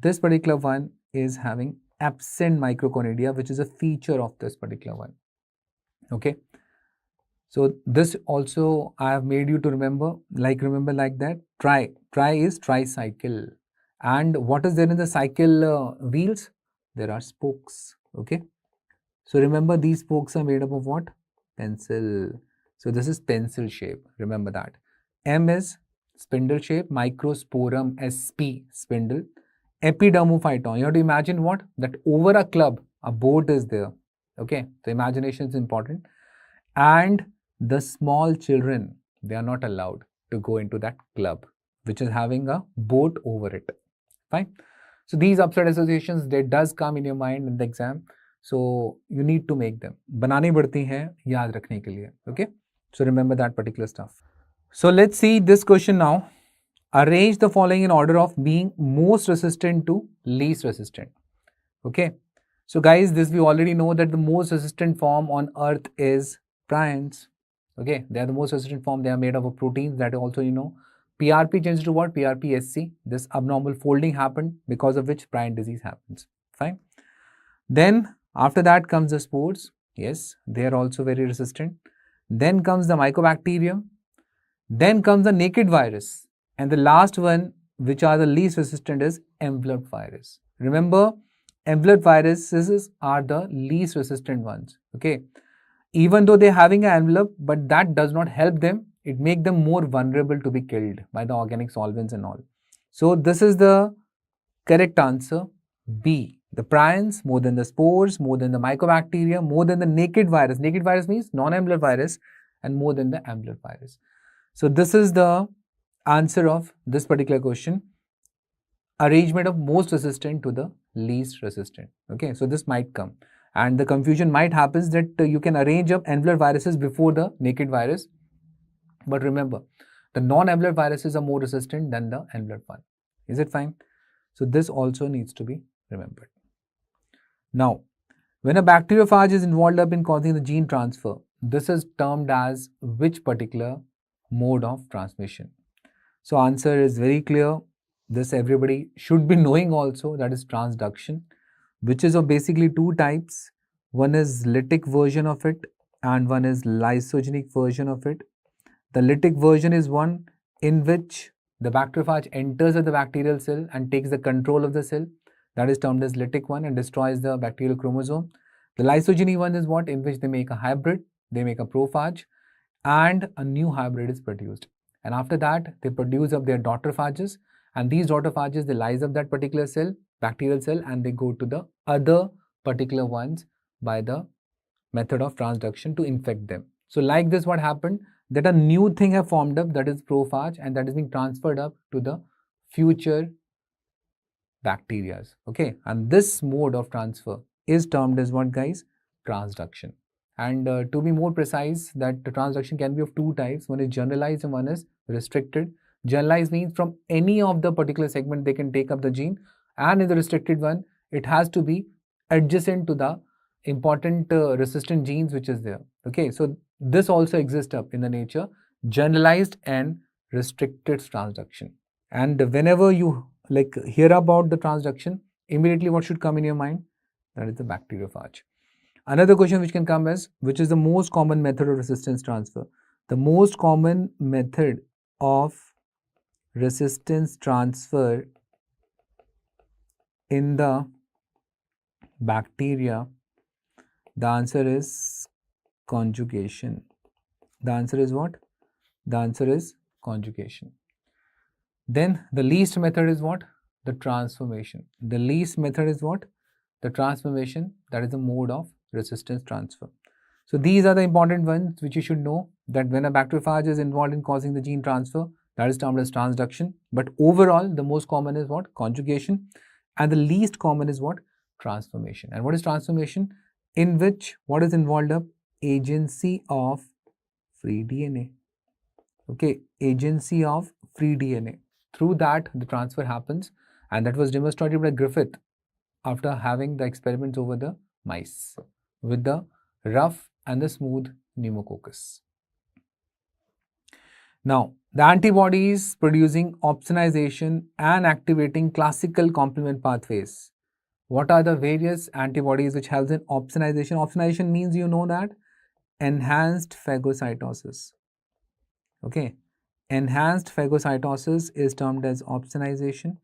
this particular one is having absent microconidia, which is a feature of this particular one. Okay. So this also I have made you to remember like that. Tri is tricycle. And what is there in the cycle wheels? There are spokes. Okay. So remember, these spokes are made up of what? Pencil. So this is pencil shape. Remember that. M is spindle shape. Microsporum, SP, spindle. Epidermophyton. You have to imagine what? That over a club, a boat is there. Okay. So imagination is important. And the small children, they are not allowed to go into that club, which is having a boat over it. Fine. So these upside associations, they does come in your mind in the exam. So you need to make them. Banani badti hai yaad rakhne ke liye. Okay. So remember that particular stuff. So let's see this question now. Arrange the following in order of being most resistant to least resistant. Okay. So guys, this we already know that the most resistant form on earth is prions. Okay, they are the most resistant form. They are made up of proteins, that also you know. PRP changes to what? PRPSC. This abnormal folding happened, because of which prion disease happens. Fine. Then after that comes the spores. Yes, they are also very resistant. Then comes the mycobacterium. Then comes the naked virus. And the last one, which are the least resistant, is enveloped virus. Remember, enveloped viruses are the least resistant ones. Okay. Even though they're having an envelope, but that does not help them. It makes them more vulnerable to be killed by the organic solvents and all. So this is the correct answer, B. The prions, more than the spores, more than the mycobacteria, more than the naked virus. Naked virus means non-enveloped virus, and more than the enveloped virus. So this is the answer of this particular question. Arrangement of most resistant to the least resistant. Okay, so this might come. And the confusion might happen that you can arrange up enveloped viruses before the naked virus. But remember, the non-enveloped viruses are more resistant than the enveloped one. Is it fine? So this also needs to be remembered. Now, when a bacteriophage is involved up in causing the gene transfer, this is termed as which particular mode of transmission? So answer is very clear. This everybody should be knowing also, that is transduction, which is of basically two types. One is lytic version of it and one is lysogenic version of it. The lytic version is one in which the bacteriophage enters at the bacterial cell and takes the control of the cell. That is termed as lytic one and destroys the bacterial chromosome. The lysogeny one is what? In which they make a hybrid, they make a prophage, and a new hybrid is produced. And after that, they produce up their daughter phages, and these daughter phages, they lyse up that particular cell, bacterial cell, and they go to the other particular ones by the method of transduction to infect them. So like this, what happened? That a new thing have formed up, that is prophage, and that is being transferred up to the future bacteria. Okay, and this mode of transfer is termed as what, guys? Transduction. And to be more precise, that the transduction can be of two types. One is generalized and one is restricted. Generalized means from any of the particular segment they can take up the gene, and in the restricted one, it has to be adjacent to the important resistant genes which is there. Okay, so this also exists up in the nature, generalized and restricted transduction. And whenever you like hear about the transduction, immediately what should come in your mind? That is the bacteriophage. Another question which can come is, which is the most common method of resistance transfer? The most common method of resistance transfer in the bacteria, the answer is conjugation. The answer is what? The answer is conjugation. Then the least method is what? The transformation. The least method is what? The transformation. That is the mode of resistance transfer. So these are the important ones which you should know, that when a bacteriophage is involved in causing the gene transfer, that is termed as transduction. But overall, the most common is what? Conjugation. And the least common is what? Transformation. And what is transformation? In which what is involved up? Agency of free DNA. Okay, agency of free DNA. Through that, the transfer happens, and that was demonstrated by Griffith after having the experiments over the mice with the rough and the smooth pneumococcus. Now, the antibodies producing opsonization and activating classical complement pathways. What are the various antibodies which helps in opsonization? Opsonization means, you know, that enhanced phagocytosis. Okay, enhanced phagocytosis is termed as opsonization,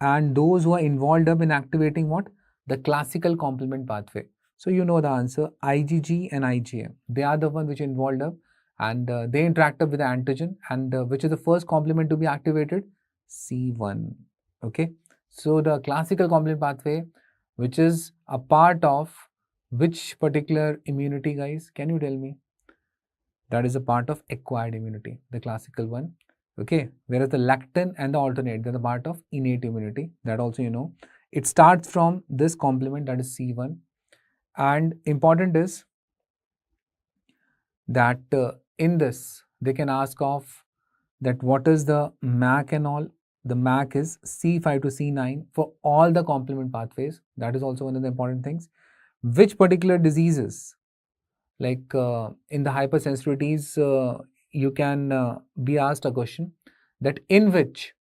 and those who are involved up in activating what? The classical complement pathway. So you know the answer, IgG and IgM. They are the one which are involved up, and they interact up with the antigen, and which is the first complement to be activated? C1. Okay, so the classical complement pathway, which is a part of which particular immunity, guys? Can you tell me? That is a part of acquired immunity, the classical one. Okay, whereas the lectin and the alternate, they're the part of innate immunity. That also you know. It starts from this complement, that is C1. And important is that in this, they can ask of that what is the MAC and all. The MAC is C5 to C9 for all the complement pathways. That is also one of the important things. Which particular diseases, like in the hypersensitivities, you can be asked a question that in which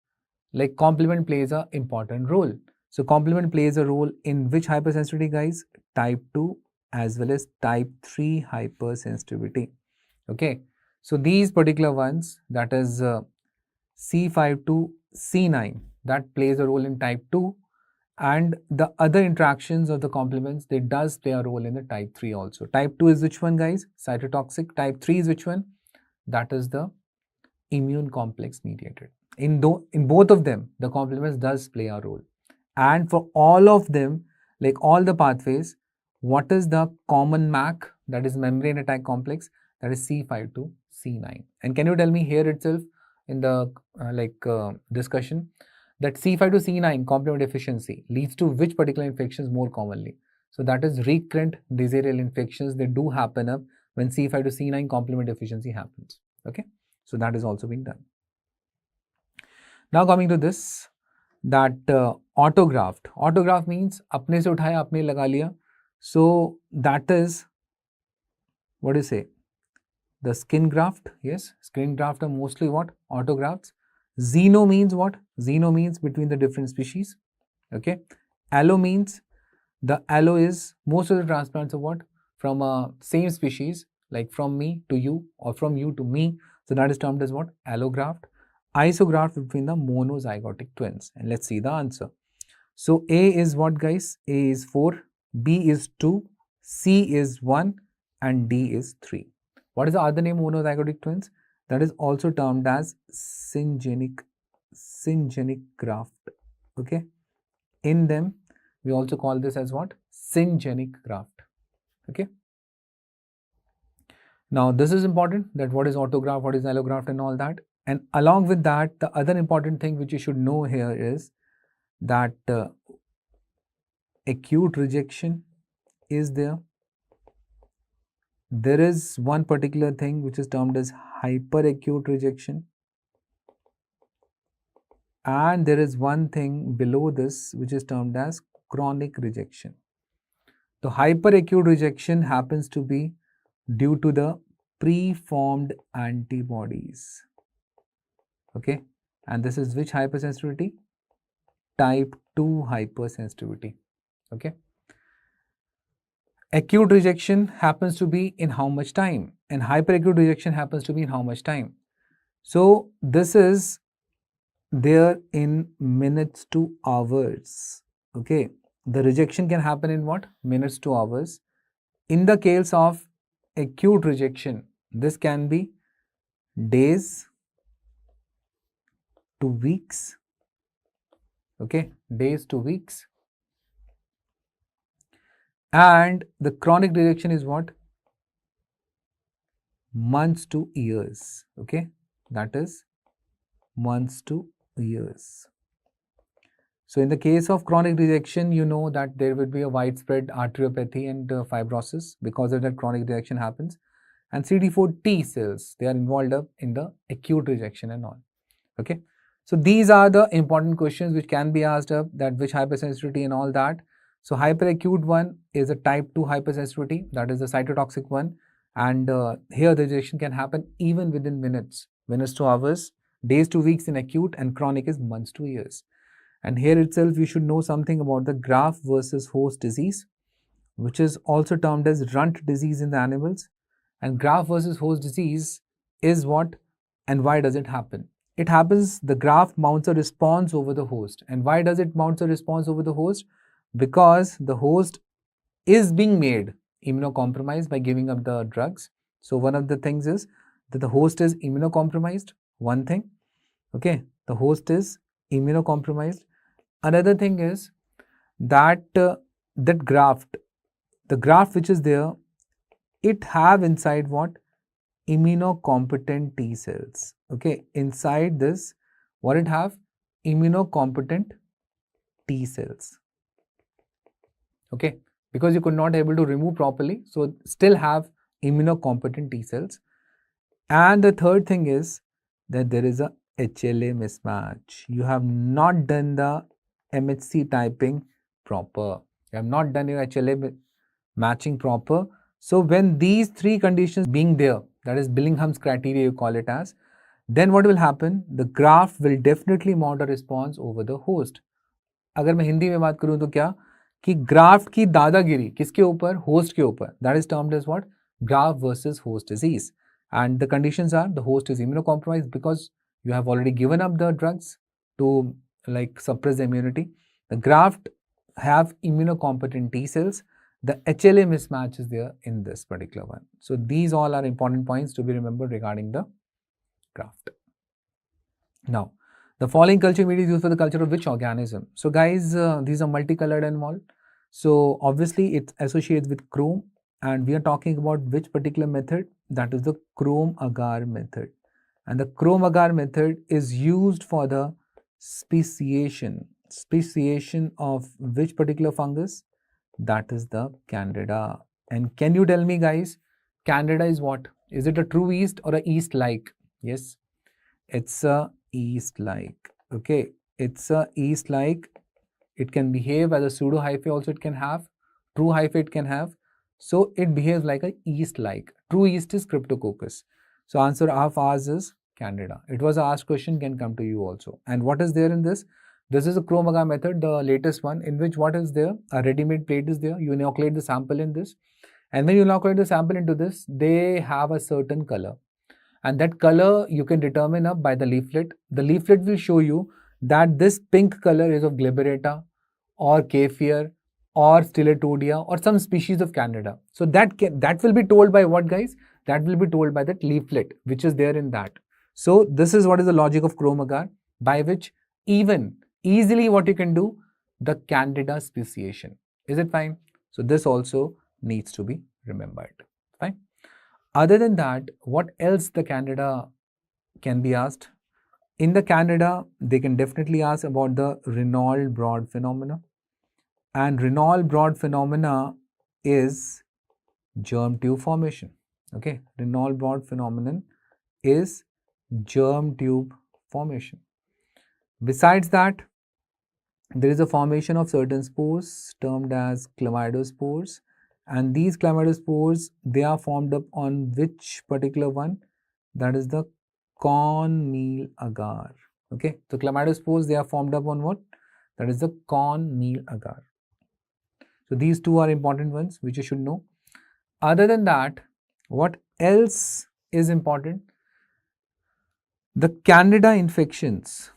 like complement plays a important role. So complement plays a role in which hypersensitivity, guys? Type 2 as well as type 3 hypersensitivity. Okay, so these particular ones, that is C5 to C9, that plays a role in type 2, and the other interactions of the complements, they does play a role in the type 3 also. Type 2 is which one, guys? Cytotoxic. Type 3 is which one? That is the immune complex mediated. In both of them, the complements does play a role. And for all of them, like all the pathways, what is the common MAC? That is membrane attack complex. That is C5 to C9. And can you tell me here itself in the discussion that C5 to C9 complement deficiency leads to which particular infections more commonly? So that is recurrent disease infections. They do happen up when C5 to C9 complement deficiency happens. Okay, so that is also being done. Now coming to this, that autograft. Autograft means apne se uthaya, apne laga liya. So that is, what do you say? The skin graft. Yes, skin graft are mostly what? Autografts. Xeno means what? Xeno means between the different species. Okay. Allo means the allo is most of the transplants are what? From a same species, like from me to you or from you to me. So that is termed as what? Allograft. Isograft between the monozygotic twins. And let's see the answer. So A is what, guys? A is 4, B is 2, C is 1, and D is 3. What is the other name monozygotic twins? That is also termed as syngenic graft. Okay. In them, we also call this as what? Syngenic graft. Okay. Now this is important, that what is autograft, what is allograft and all that. And along with that, the other important thing which you should know here is that acute rejection is there. There is one particular thing which is termed as hyperacute rejection. And there is one thing below this which is termed as chronic rejection. The hyperacute rejection happens to be due to the preformed antibodies. Okay, and this is which hypersensitivity? Type 2 hypersensitivity. Okay. Acute rejection happens to be in how much time? And hyperacute rejection happens to be in how much time? So this is there in minutes to hours. Okay, the rejection can happen in what? Minutes to hours. In the case of acute rejection, this can be days to weeks. Okay, days to weeks. And the chronic rejection is what? Months to years. Okay, that is months to years. So in the case of chronic rejection, you know that there will be a widespread arteriopathy and fibrosis because of that chronic rejection happens. And CD4 T cells, they are involved up in the acute rejection and all. Okay, so these are the important questions which can be asked up, that which hypersensitivity and all that. So hyperacute one is a type 2 hypersensitivity, that is the cytotoxic one, and here the rejection can happen even within minutes to hours, days to weeks in acute, and chronic is months to years. And here itself you should know something about the graft versus host disease, which is also termed as runt disease in the animals. And graft versus host disease is what and why does it happen? It happens, the graft mounts a response over the host. And why does it mount a response over the host? Because the host is being made immunocompromised by giving up the drugs. So one of the things is that the host is immunocompromised, one thing. Okay, the host is immunocompromised. Another thing is that the graft which is there, it have inside what? Immunocompetent T cells. Okay, inside this, what it have? Immunocompetent T cells. Okay, because you could not able to remove properly, so still have immunocompetent T cells. And the third thing is that there is a HLA mismatch. You have not done the MHC typing proper. You have not done your HLA matching proper. So when these three conditions being there, that is Billingham's criteria you call it as, then what will happen? The graft will definitely mount a response over the host. अगर मैं हिंदी में बात करूं तो क्या कि graft की दादागिरी किसके ऊपर? होस्ट के ऊपर. That is termed as what? Graft versus host disease. And the conditions are the host is immunocompromised because you have already given up the drugs to like suppress the immunity. The graft have immunocompetent T cells. The HLA mismatch is there in this particular one. So these all are important points to be remembered regarding the graft. Now, the following culture media is used for the culture of which organism? So guys, these are multicolored and all. So obviously it's associated with chrome, and we are talking about which particular method? That is the chrome agar method. And the chrome agar method is used for the speciation of which particular fungus? That is the Candida. And can you tell me guys, Candida is what? Is it a true yeast or a yeast-like? Yes, it's a yeast-like. Okay, it's a yeast-like. It can behave as a pseudo hyphae also it can have, true hyphae it can have. So it behaves like a yeast-like. True yeast is Cryptococcus. So answer of ours is Candida. It was an asked question, can come to you also. And what is there in this? This is a chrome agar method, the latest one, in which what is there? A ready-made plate is there. You inoculate the sample in this. And when you inoculate the sample into this, they have a certain color. And that color you can determine up by the leaflet. The leaflet will show you that this pink color is of Gleberata or Kaffir or Stilatodia or some species of Candida. So that will be told by what guys? That will be told by that leaflet which is there in that. So this is what is the logic of chrome agar, by which even easily what you can do, the Candida speciation. Is it fine? So this also needs to be remembered. Fine. Other than that, what else the Candida can be asked? In the Candida, they can definitely ask about the Reynolds-Broad phenomena. And Reynolds-Broad phenomena is germ tube formation. Okay, Reynolds-Broad phenomenon is germ tube formation. Besides that, there is a formation of certain spores termed as chlamydospores, and these chlamydospores, they are formed up on which particular one? That is the cornmeal agar. Okay, so chlamydospores, they are formed up on what? That is the cornmeal agar. So these two are important ones which you should know. Other than that, what else is important? The Candida infections,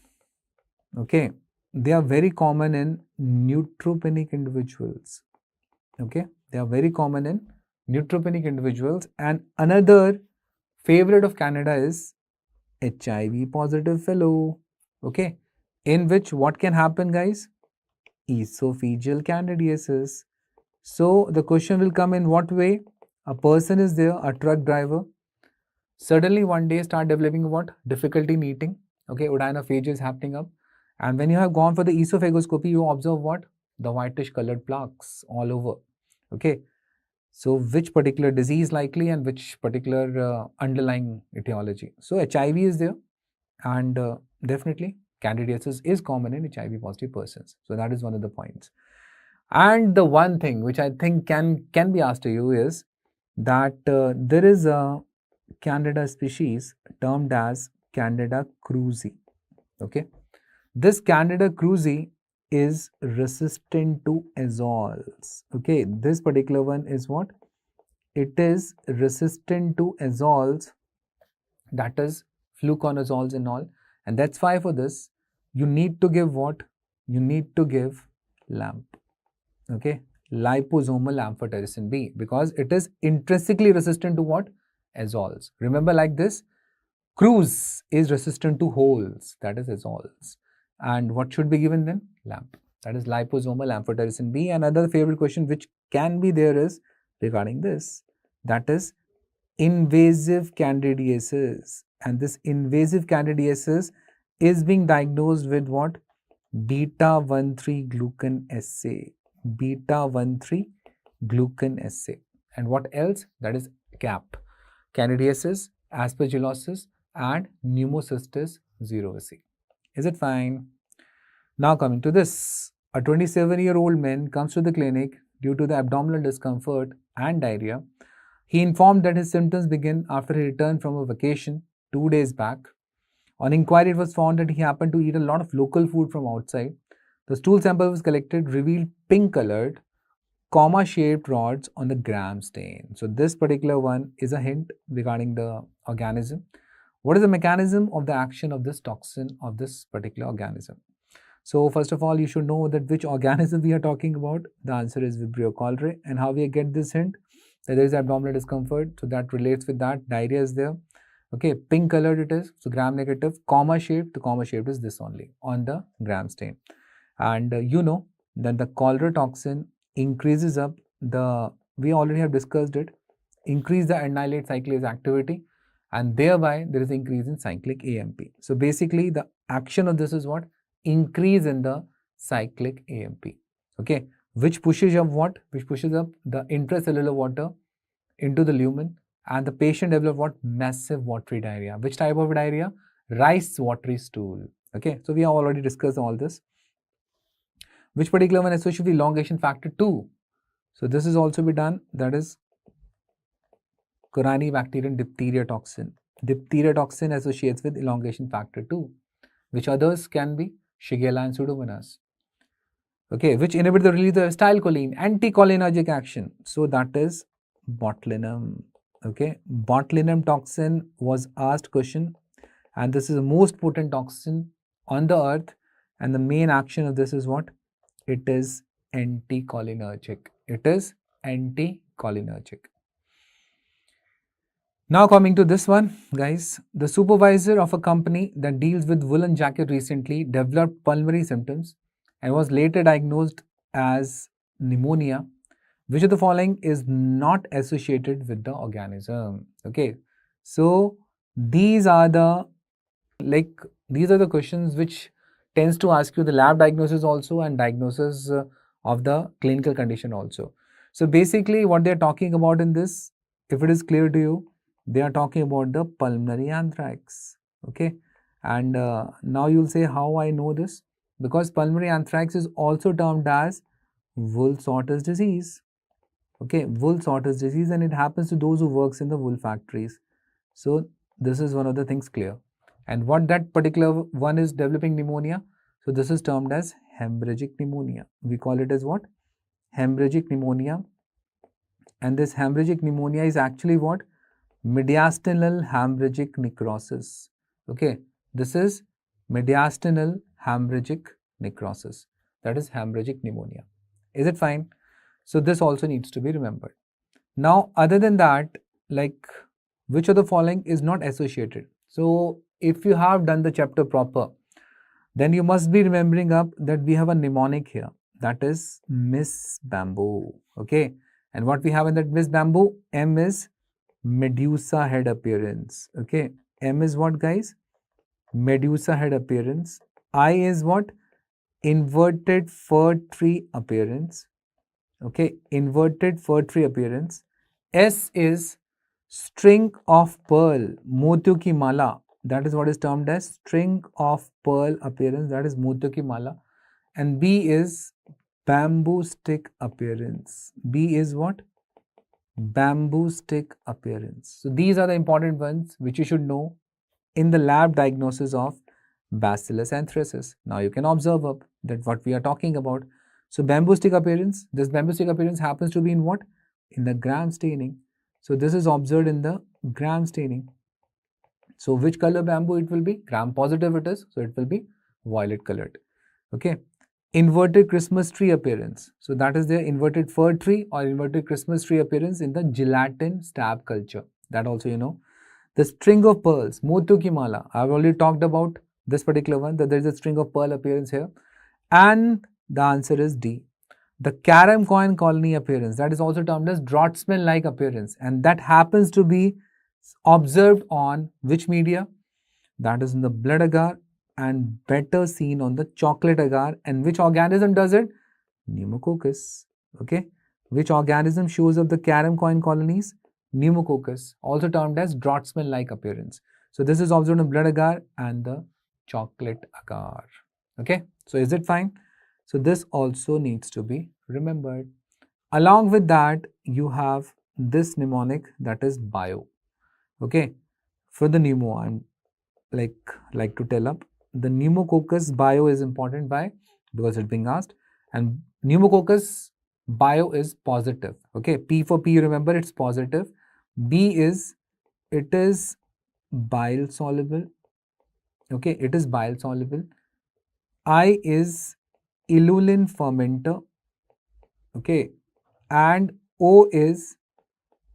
okay, they are very common in neutropenic individuals. Okay, they are very common in neutropenic individuals. And another favorite of Candida is HIV positive fellow. Okay, in which what can happen guys? Esophageal candidiasis. So the question will come in what way? A person is there, a truck driver, suddenly one day start developing what? Difficulty in eating. Okay, odynophagia is happening up. And when you have gone for the esophagoscopy, you observe what? The whitish colored plaques all over. Okay, so which particular disease likely and which particular underlying etiology? So HIV is there, and definitely candidiasis is common in HIV positive persons. So that is one of the points. And the one thing which I think can be asked to you is that there is a Candida species termed as Candida krusei. Okay, this Candida krusei is resistant to azoles. Okay, this particular one is what? It is resistant to azoles, that is fluconazoles and all. And that's why for this, you need to give what? You need to give LAMP. Okay, liposomal amphotericin B, because it is intrinsically resistant to what? Azoles. Remember like this, Cruz is resistant to holes, that is azoles. And what should be given then? LAMP. That is liposomal amphotericin B. Another favorite question which can be there is regarding this. That is invasive candidiasis. And this invasive candidiasis is being diagnosed with what? Beta-1,3 glucan assay. Beta-1,3 glucan assay. And what else? That is CAP. Candidiasis, aspergillosis, and pneumocystis cerevisiae. Is it fine? Now coming to this, a 27-year-old man comes to the clinic due to the abdominal discomfort and diarrhea. He informed that his symptoms began after he returned from a vacation 2 days back. On inquiry, it was found that he happened to eat a lot of local food from outside. The stool sample was collected, revealed pink-colored, comma-shaped rods on the gram stain. So this particular one is a hint regarding the organism. What is the mechanism of the action of this toxin of this particular organism? So first of all, you should know that which organism we are talking about. The answer is Vibrio cholerae. And how we get this hint? That there is abdominal discomfort. So that relates with that. Diarrhea is there. Okay, pink colored it is. So gram negative. Comma shaped. The comma shaped is this only on the gram stain. And you know that the cholera toxin increases up the, we already have discussed it, increase the adenylate cyclase activity, and thereby there is increase in cyclic AMP. So basically the action of this is what? Increase in the cyclic AMP. Okay, which pushes up what? Which pushes up the intracellular water into the lumen, and the patient develop what? Massive watery diarrhea. Which type of diarrhea? Rice watery stool. Okay, so we have already discussed all this. Which particular one associated with elongation factor 2? So this is also be done, that is Corynebacterium diphtheria toxin. Diphtheria toxin associates with elongation factor 2. Which others can be? Shigella and Pseudomonas. Okay, which inhibit the release of acetylcholine, anticholinergic action. So that is botulinum. Okay, botulinum toxin was asked question, and this is the most potent toxin on the earth, and the main action of this is what? It is anticholinergic. It is anticholinergic. Now coming to this one, guys, the supervisor of a company that deals with woolen jacket recently developed pulmonary symptoms and was later diagnosed as pneumonia. Which of the following is not associated with the organism? Okay, so these are the questions which tends to ask you the lab diagnosis also and diagnosis of the clinical condition also. So basically what they are talking about in this, if it is clear to you, they are talking about the pulmonary anthrax. Okay, and now you'll say how I know this, because pulmonary anthrax is also termed as wool-sorter's disease. Okay, wool-sorter's disease, and it happens to those who works in the wool factories. So this is one of the things clear. And what that particular one is developing pneumonia, so this is termed as hemorrhagic pneumonia. We call it as what? Hemorrhagic pneumonia. And this hemorrhagic pneumonia is actually what? Mediastinal hemorrhagic necrosis. Okay, this is mediastinal hemorrhagic necrosis. That is hemorrhagic pneumonia. Is it fine? So this also needs to be remembered. Now, other than that, like which of the following is not associated? So if you have done the chapter proper, then you must be remembering up that we have a mnemonic here. That is Miss Bamboo. Okay, and what we have in that Miss Bamboo? M is Medusa head appearance. Okay, M is what, guys? Medusa head appearance. I is what? Inverted fir tree appearance. Okay, inverted fir tree appearance. S is string of pearl, Motyo ki mala. That is what is termed as string of pearl appearance. That is Motyo ki mala. And B is bamboo stick appearance. B is what? Bamboo stick appearance. So these are the important ones which you should know in the lab diagnosis of Bacillus anthracis. Now you can observe up that what we are talking about. So bamboo stick appearance, this bamboo stick appearance happens to be in what? In the gram staining. So this is observed in the gram staining. So which color bamboo it will be? Gram positive it is, so it will be violet colored. Okay. Inverted Christmas tree appearance. So that is the inverted fir tree or inverted Christmas tree appearance in the gelatin stab culture. That also you know. The string of pearls, Motyo ki mala. I have already talked about this particular one, that there is a string of pearl appearance here. And the answer is D. The carom coin colony appearance, that is also termed as Draughtsman-like appearance, and that happens to be observed on which media? That is in the blood agar and better seen on the chocolate agar. And which organism does it? Pneumococcus. Okay. Which organism shows up the carom coin colonies? Pneumococcus, also termed as Draughtsman-like appearance. So this is observed in blood agar and the chocolate agar. Okay, so is it fine? So this also needs to be remembered. Along with that, you have this mnemonic, that is bio. Okay, for the pneumo, I'm like to tell up the pneumococcus bio is important. Why? Because it's being asked, and pneumococcus bio is positive. Okay, P for P, remember it's positive. B is, it is bile soluble. Okay, it is bile soluble. I is illulin fermenter. Okay, and O is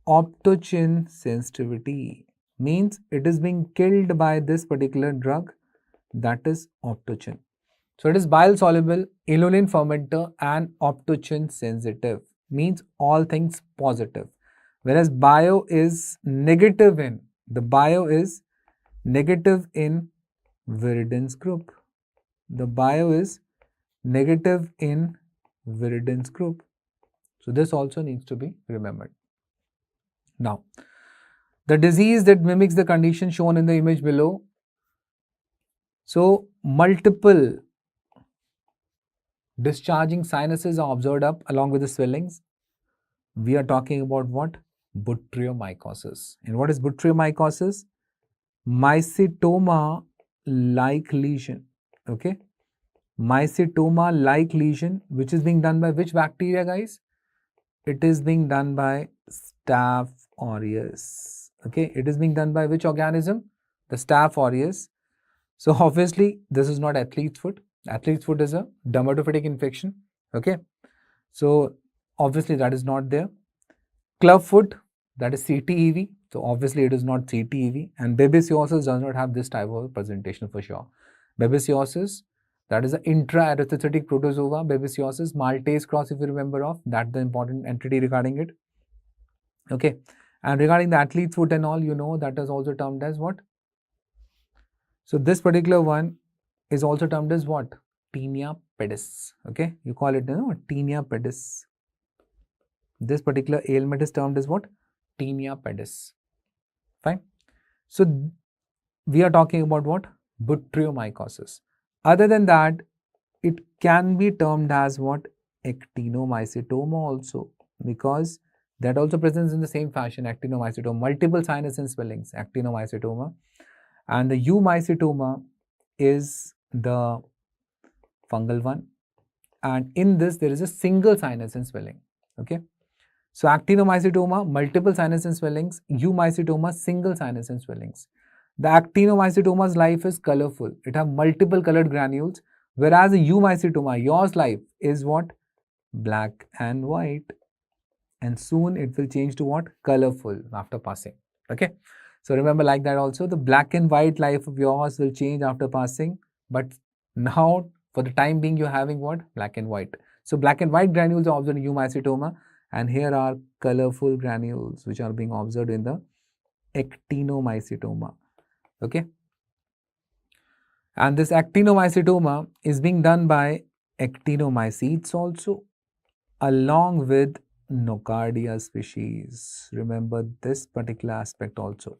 optochin sensitivity, means it is being killed by this particular drug, that is optochin. So it is bile soluble, illulin fermenter and optochin sensitive, means all things positive. Whereas bio is negative in, the bio is negative in viridins group. The bio is negative in viridins group. So this also needs to be remembered. Now, the disease that mimics the condition shown in the image below. So multiple discharging sinuses are observed up along with the swellings. We are talking about what? Butyriomycosis. And what is butyriomycosis? Mycetoma-like lesion. Okay, mycetoma-like lesion, which is being done by which bacteria, guys? It is being done by Staph aureus. Okay, it is being done by which organism? The Staph aureus. So obviously this is not athlete's foot. Athlete's foot is a dermatophytic infection. Okay, so obviously that is not there. Club foot, that is CTEV. So obviously it is not CTEV. And babesiosis does not have this type of presentation for sure. Babesiosis, that is an intra-erythrocytic protozoa. Babesiosis, Maltese cross, if you remember of, that's the important entity regarding it. Okay, and regarding the athlete's foot and all, you know, that is also termed as what? So this particular one is also termed as what? Tinea pedis. Okay, you call it, you know, Tinea pedis. This particular ailment is termed as what? Tinea pedis. Fine. So we are talking about what? Butyriomycosis. Other than that, it can be termed as what? Actinomycetoma also, because that also presents in the same fashion. Actinomycetoma, multiple sinus and swellings, actinomycetoma. And the eumycetoma is the fungal one, and in this there is a single sinus and swelling. Okay, so actinomycetoma, multiple sinus and swellings. Eumycetoma, single sinus and swellings. The actinomycetoma's life is colorful. It has multiple colored granules, whereas the eumycetoma, yours life is what? Black and white. And soon it will change to what? Colorful after passing. Okay, so remember like that also. The black and white life of yours will change after passing, but now for the time being you're having what? Black and white. So black and white granules are observed in eumycetoma, and here are colorful granules which are being observed in the actinomycetoma. Okay, and this actinomycetoma is being done by actinomycetes also, along with Nocardia species. Remember this particular aspect also.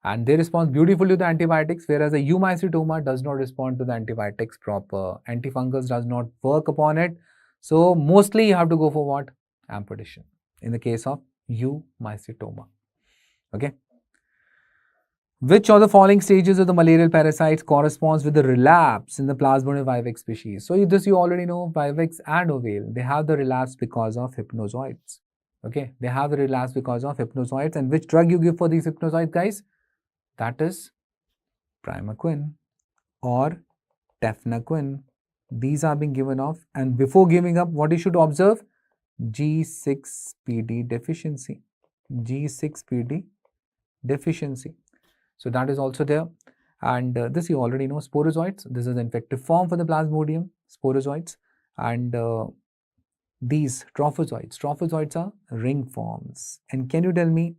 And they respond beautifully to the antibiotics, whereas the eumycetoma does not respond to the antibiotics proper. Antifungals does not work upon it. So mostly you have to go for what? Amputation in the case of eumycetoma. Okay. Which of the following stages of the malarial parasites corresponds with the relapse in the Plasmodium vivax species? So this you already know, vivax and ovale, they have the relapse because of hypnozoites. Okay, they have the relapse because of hypnozoites. And which drug you give for these hypnozoites, guys? That is primaquine or tefnaquine. These are being given off, and before giving up, what you should observe? G6PD deficiency. G6PD deficiency. So that is also there. And this you already know, sporozoites. This is the infective form for the Plasmodium, sporozoites. And these trophozoites. Trophozoites are ring forms. And can you tell me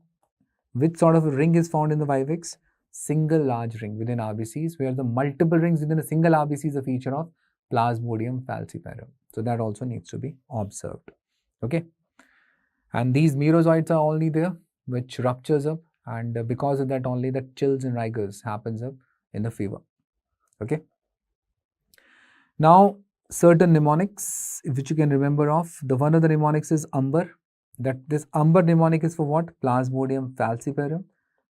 which sort of a ring is found in the vivax? Single large ring within RBCs, where the multiple rings within a single RBC is a feature of Plasmodium falciparum. So that also needs to be observed. Okay. And these merozoites are only there, which ruptures up and because of that only the chills and rigors happens up in the fever. Okay. Now certain mnemonics which you can remember of, the one of the mnemonics is umber. That this umber mnemonic is for what? Plasmodium falciparum,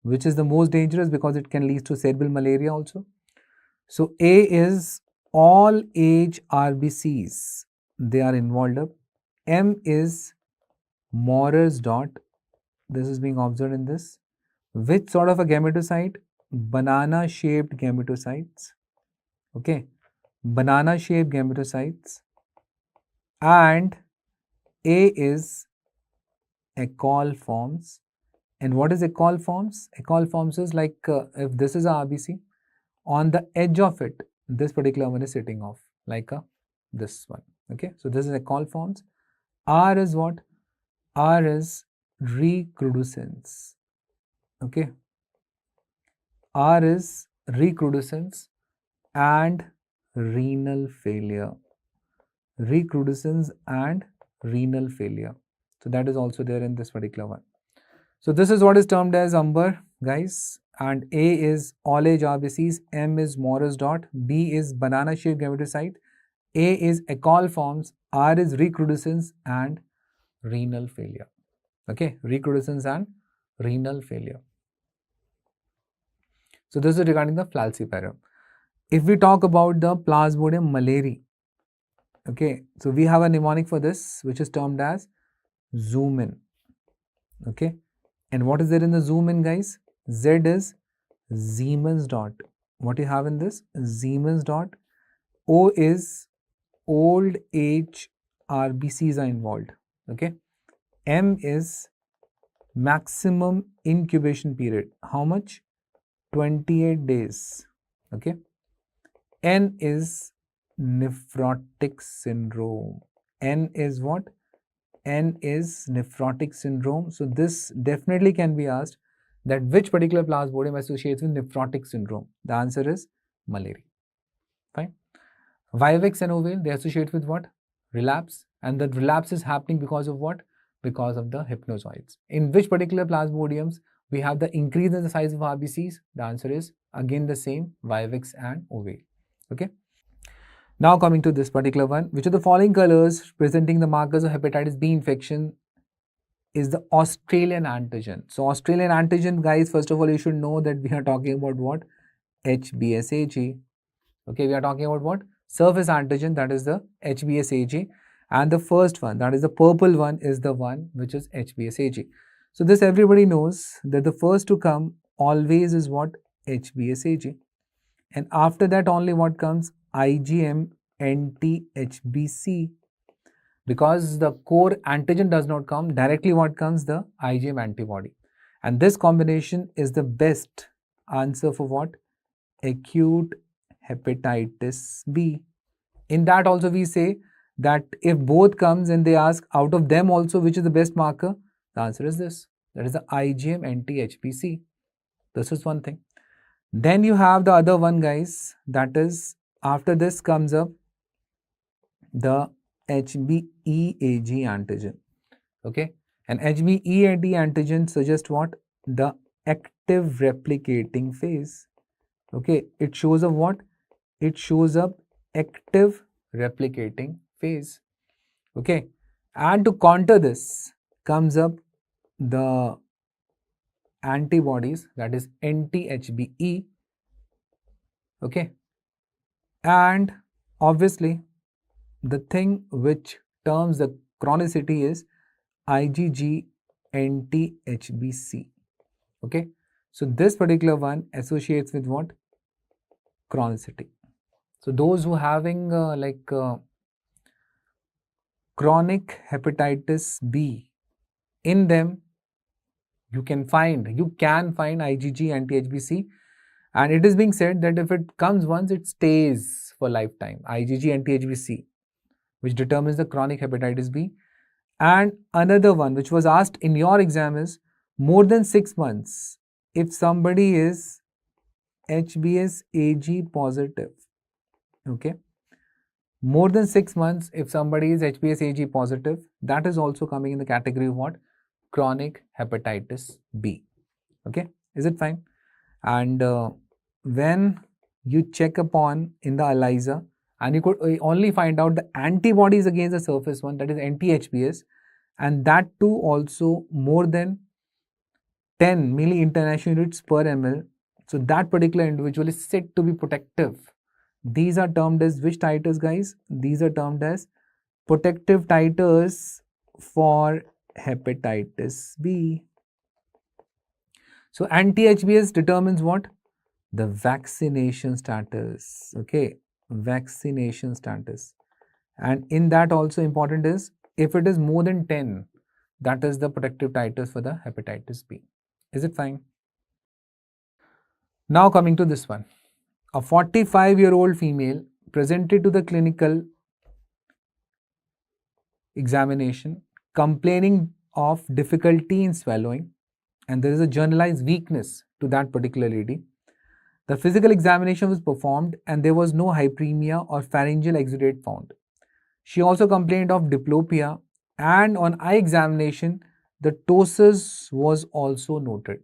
which is the most dangerous because it can lead to cerebral malaria also. So A is all age RBCs, they are involved up. M is Morer's dot, this is being observed in this. Which sort of a gametocyte? Banana shaped gametocytes. Okay, banana shaped gametocytes. And A is Ecol forms. And what is Ecol forms? Ecol forms is like if this is a RBC, on the edge of it, this particular one is sitting off like this one. Okay, so this is Ecol forms. R is what? R is recrudescence. Okay, R is recrudescence and renal failure. Recrudescence and renal failure. So that is also there in this particular one. So this is what is termed as umber, guys. And A is all age RBCs, M is Morris dot, B is banana shaped gametocyte, A is Ecol forms, R is recrudescence and renal failure. Okay, recrudescence and renal failure. So this is regarding the falciparum. If we talk about the Plasmodium malariae, okay, so we have a mnemonic for this which is termed as zoom in. Okay, and what is there in the zoom in, guys? Z is Siemens dot. What you have in this? Siemens dot. O is old age RBCs are involved. Okay, M is maximum incubation period. How much? 28 days. Okay, N is nephrotic syndrome. N is what? N is nephrotic syndrome. So this definitely can be asked that which particular Plasmodium associates with nephrotic syndrome. The answer is malaria. Fine. Vivax and ovale, they associate with what? Relapse. And the relapse is happening because of what? Because of the hypnozoites. In which particular Plasmodiums we have the increase in the size of RBCs? The answer is again the same, Vivax and ovale. Okay. Now coming to this particular one, which of the following colors presenting the markers of hepatitis B infection is the Australian antigen. So Australian antigen, guys, first of all, you should know that we are talking about what? HBsAg. Okay, we are talking about what? Surface antigen, that is the HBsAg. And the first one, that is the purple one, is the one which is HBsAg. So this everybody knows that the first to come always is what? HBsAg. And after that only what comes? IgM anti-HBc. Because the core antigen does not come, directly what comes? The IgM antibody. And this combination is the best answer for what? Acute hepatitis B. In that also we say that if both comes and they ask out of them also which is the best marker, the answer is this. That is the IgM anti-HBc. This is one thing. Then you have the other one, guys, that is after this comes up the HBeAg antigen. Okay, and HBeAg antigen suggests what? The active replicating phase. Okay, it shows up what? It shows up active replicating phase. Okay, and to counter this comes up the antibodies, that is anti-HBe. Okay, and obviously the thing which terms the chronicity is IgG anti-HBc. Okay, so this particular one associates with what? Chronicity. So those who having chronic hepatitis B, in them you can find IgG anti-HBc, and it is being said that if it comes once, it stays for lifetime. IgG anti-HBc, which determines the chronic hepatitis B. And another one which was asked in your exam is more than 6 months if somebody is HBsAg positive. Okay, more than 6 months if somebody is HBsAg positive, that is also coming in the category of what? Chronic hepatitis B. Okay, is it fine? And when you check upon in the ELISA, and you could only find out the antibodies against the surface one, that is anti-HBs, and that too also more than 10 milli international units per ml. So that particular individual is said to be protective. These are termed as which titers, guys? These are termed as protective titers for hepatitis B. So anti-HBs determines what? The vaccination status. Okay, vaccination status. And in that also important is if it is more than 10, that is the protective titers for the hepatitis B. Is it fine? Now coming to this one. A 45-year-old female presented to the clinical examination complaining of difficulty in swallowing, and there is a generalized weakness to that particular lady. The physical examination was performed and there was no hyperemia or pharyngeal exudate found. She also complained of diplopia, and on eye examination, the ptosis was also noted.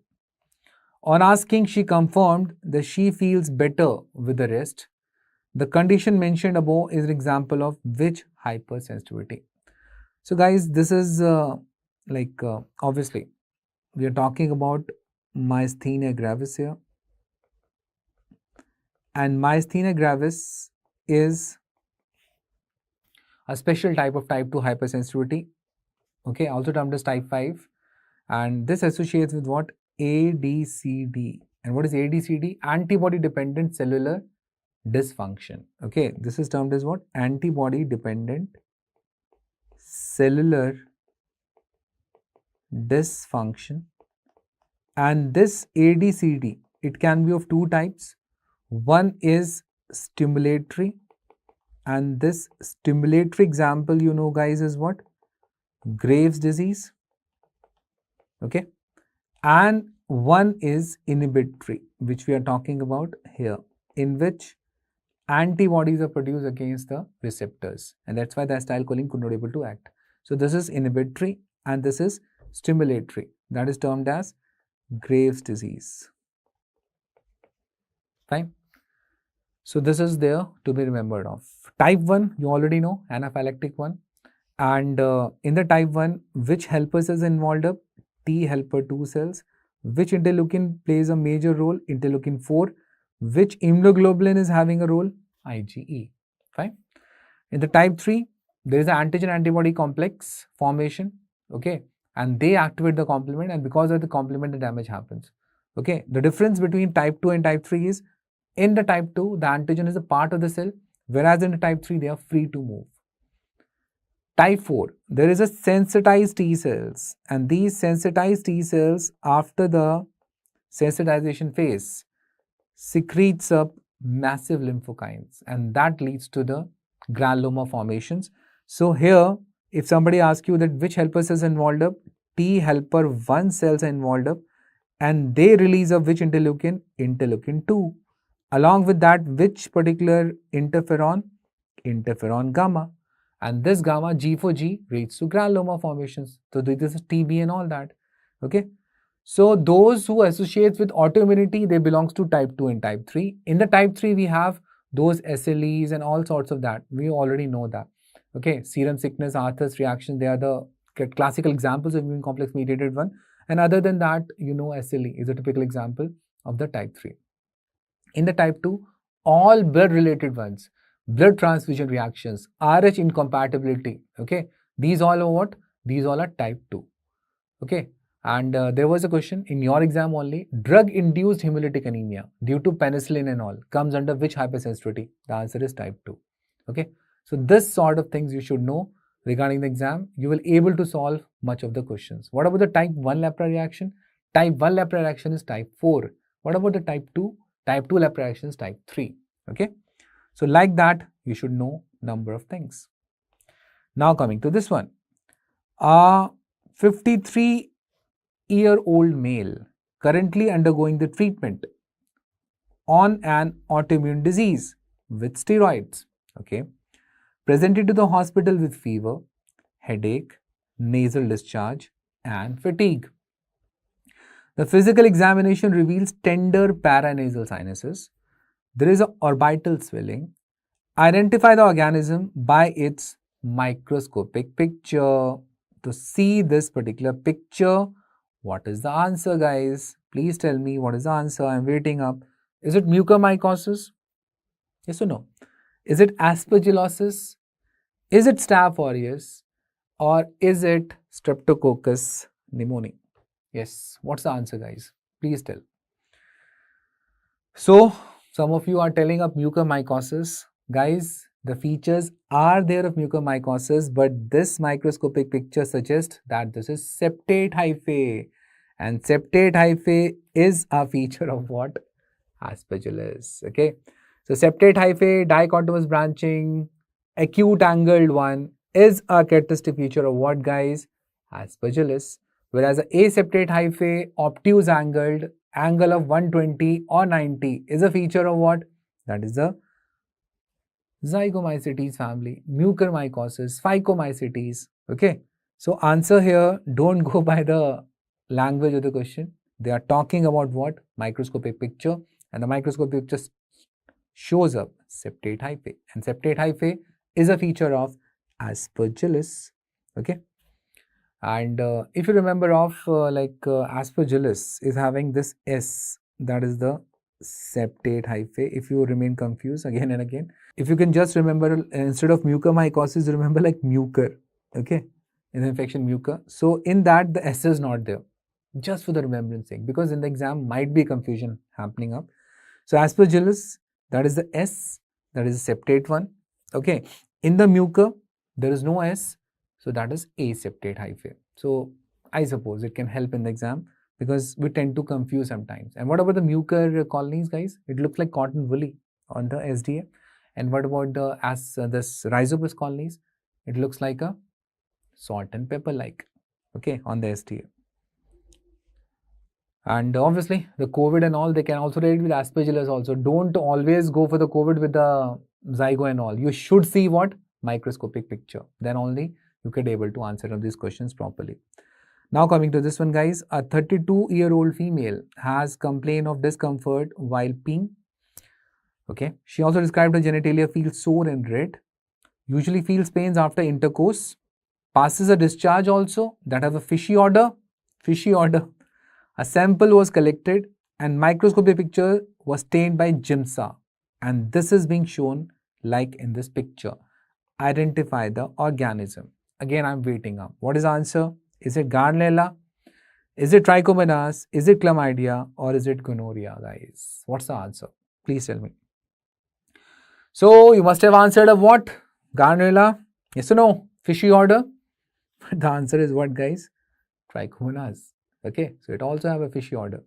On asking, she confirmed that she feels better with the rest. The condition mentioned above is an example of which hypersensitivity? So guys, this is obviously we are talking about myasthenia gravis here, and myasthenia gravis is a special type of type 2 hypersensitivity, okay, also termed as type 5, and this associates with what? ADCD. And what is ADCD? Antibody dependent cellular dysfunction. Okay, this is termed as what? Antibody dependent cellular dysfunction. And this ADCD, it can be of two types. One is stimulatory, and this stimulatory example, you know guys, is what? Graves' disease. Okay, and one is inhibitory, which we are talking about here, in which antibodies are produced against the receptors, and that's why the acetylcholine could not able to act. So this is inhibitory and this is stimulatory, that is termed as Graves' disease. Fine. So this is there to be remembered of. Type 1, you already know, anaphylactic one. And in the type 1, which helpers is involved up? T helper 2 cells. Which interleukin plays a major role? Interleukin 4. Which immunoglobulin is having a role? IgE. Fine. In the type 3, there is an antigen-antibody complex formation, okay, and they activate the complement, and because of the complement, the damage happens. Okay, the difference between type 2 and type 3 is, in the type 2, the antigen is a part of the cell, whereas in the type 3, they are free to move. Type 4, there is a sensitized T cells, and these sensitized T cells, after the sensitization phase, secretes up massive lymphokines, and that leads to the granuloma formations. So here, if somebody asks you that which helper cells involved up, T helper 1 cells are involved up, and they release of which interleukin? Interleukin 2. Along with that, which particular interferon? Interferon gamma. And this gamma, G4G, leads to granuloma formations. So this is TB and all that. Okay. So those who associate with autoimmunity, they belongs to type 2 and type 3. In the type 3, we have those SLEs and all sorts of that. We already know that. Okay. Serum sickness, Arthur's reaction, they are the classical examples of immune complex mediated one. And other than that, you know, SLE is a typical example of the type 3. In the type 2, all blood related ones, blood transfusion reactions, RH incompatibility, okay, these all are what? These all are type 2. Okay, and there was a question in your exam only, drug induced hemolytic anemia due to penicillin and all comes under which hypersensitivity? The answer is type 2. Okay, so this sort of things you should know regarding the exam. You will able to solve much of the questions. What about the type 1 Lepra reaction? Type 1 Lepra reaction is type 4. What about the type 2? Type 2 Lepra reaction is type 3. Okay, so like that, you should know number of things. Now coming to this one. 53-year-old male currently undergoing the treatment on an autoimmune disease with steroids. Okay, presented to the hospital with fever, headache, nasal discharge, and fatigue. The physical examination reveals tender paranasal sinuses. There is an orbital swelling. Identify the organism by its microscopic picture. To see this particular picture, what is the answer, guys? Please tell me what is the answer. I'm waiting up. Is it mucormycosis? Yes or no? Is it aspergillosis? Is it Staph aureus? Or is it Streptococcus pneumoniae? Yes. What's the answer, guys? Please tell. So, some of you are telling up mucormycosis. Guys, the features are there of mucormycosis, but this microscopic picture suggests that this is septate hyphae. And septate hyphae is a feature of what? Aspergillus. Okay. So, septate hyphae, dichotomous branching, acute angled one is a characteristic feature of what, guys? Aspergillus. Whereas the aseptate hyphae, obtuse angled, angle of 120 or 90 is a feature of what? That is the Zygomycetes family, mucormycosis, phycomycetes. Okay. So answer here, don't go by the language of the question. They are talking about what? Microscopic picture, and the microscopic picture shows up septate hyphae, and septate hyphae is a feature of Aspergillus. Okay. And if you remember of Aspergillus is having this S, that is the septate hyphae. If you remain confused again and again, if you can just remember, instead of mucormycosis, remember like mucor. Okay, in the infection mucor. So in that the S is not there, just for the remembrance sake, because in the exam might be confusion happening up. So Aspergillus, that is the S, that is the septate one. Okay, in the mucor there is no S. So that is aseptate hyphae. So I suppose it can help in the exam because we tend to confuse sometimes. And what about the mucor colonies, guys? It looks like cotton woolly on the SDA. And what about the this rhizopus colonies? It looks like a salt and pepper like, okay, on the SDA. And obviously the COVID and all, they can also relate with Aspergillus also. Don't always go for the COVID with the zygo and all. You should see what? Microscopic picture. Then only you can be able to answer these questions properly. Now coming to this one, guys, a 32-year-old female has complained of discomfort while peeing. Okay, she also described her genitalia feels sore and red, usually feels pains after intercourse, passes a discharge also that have a fishy odor. A sample was collected and microscopic picture was stained by Giemsa, and this is being shown like in this picture. Identify the organism. Again, I'm waiting up. What is the answer? Is it Gardnerella? Is it Trichomonas? Is it Chlamydia? Or is it gonorrhea, guys? What's the answer? Please tell me. So, you must have answered of what? Gardnerella? Yes or no? Fishy odor? The answer is what, guys? Trichomonas. Okay, so it also have a fishy odor.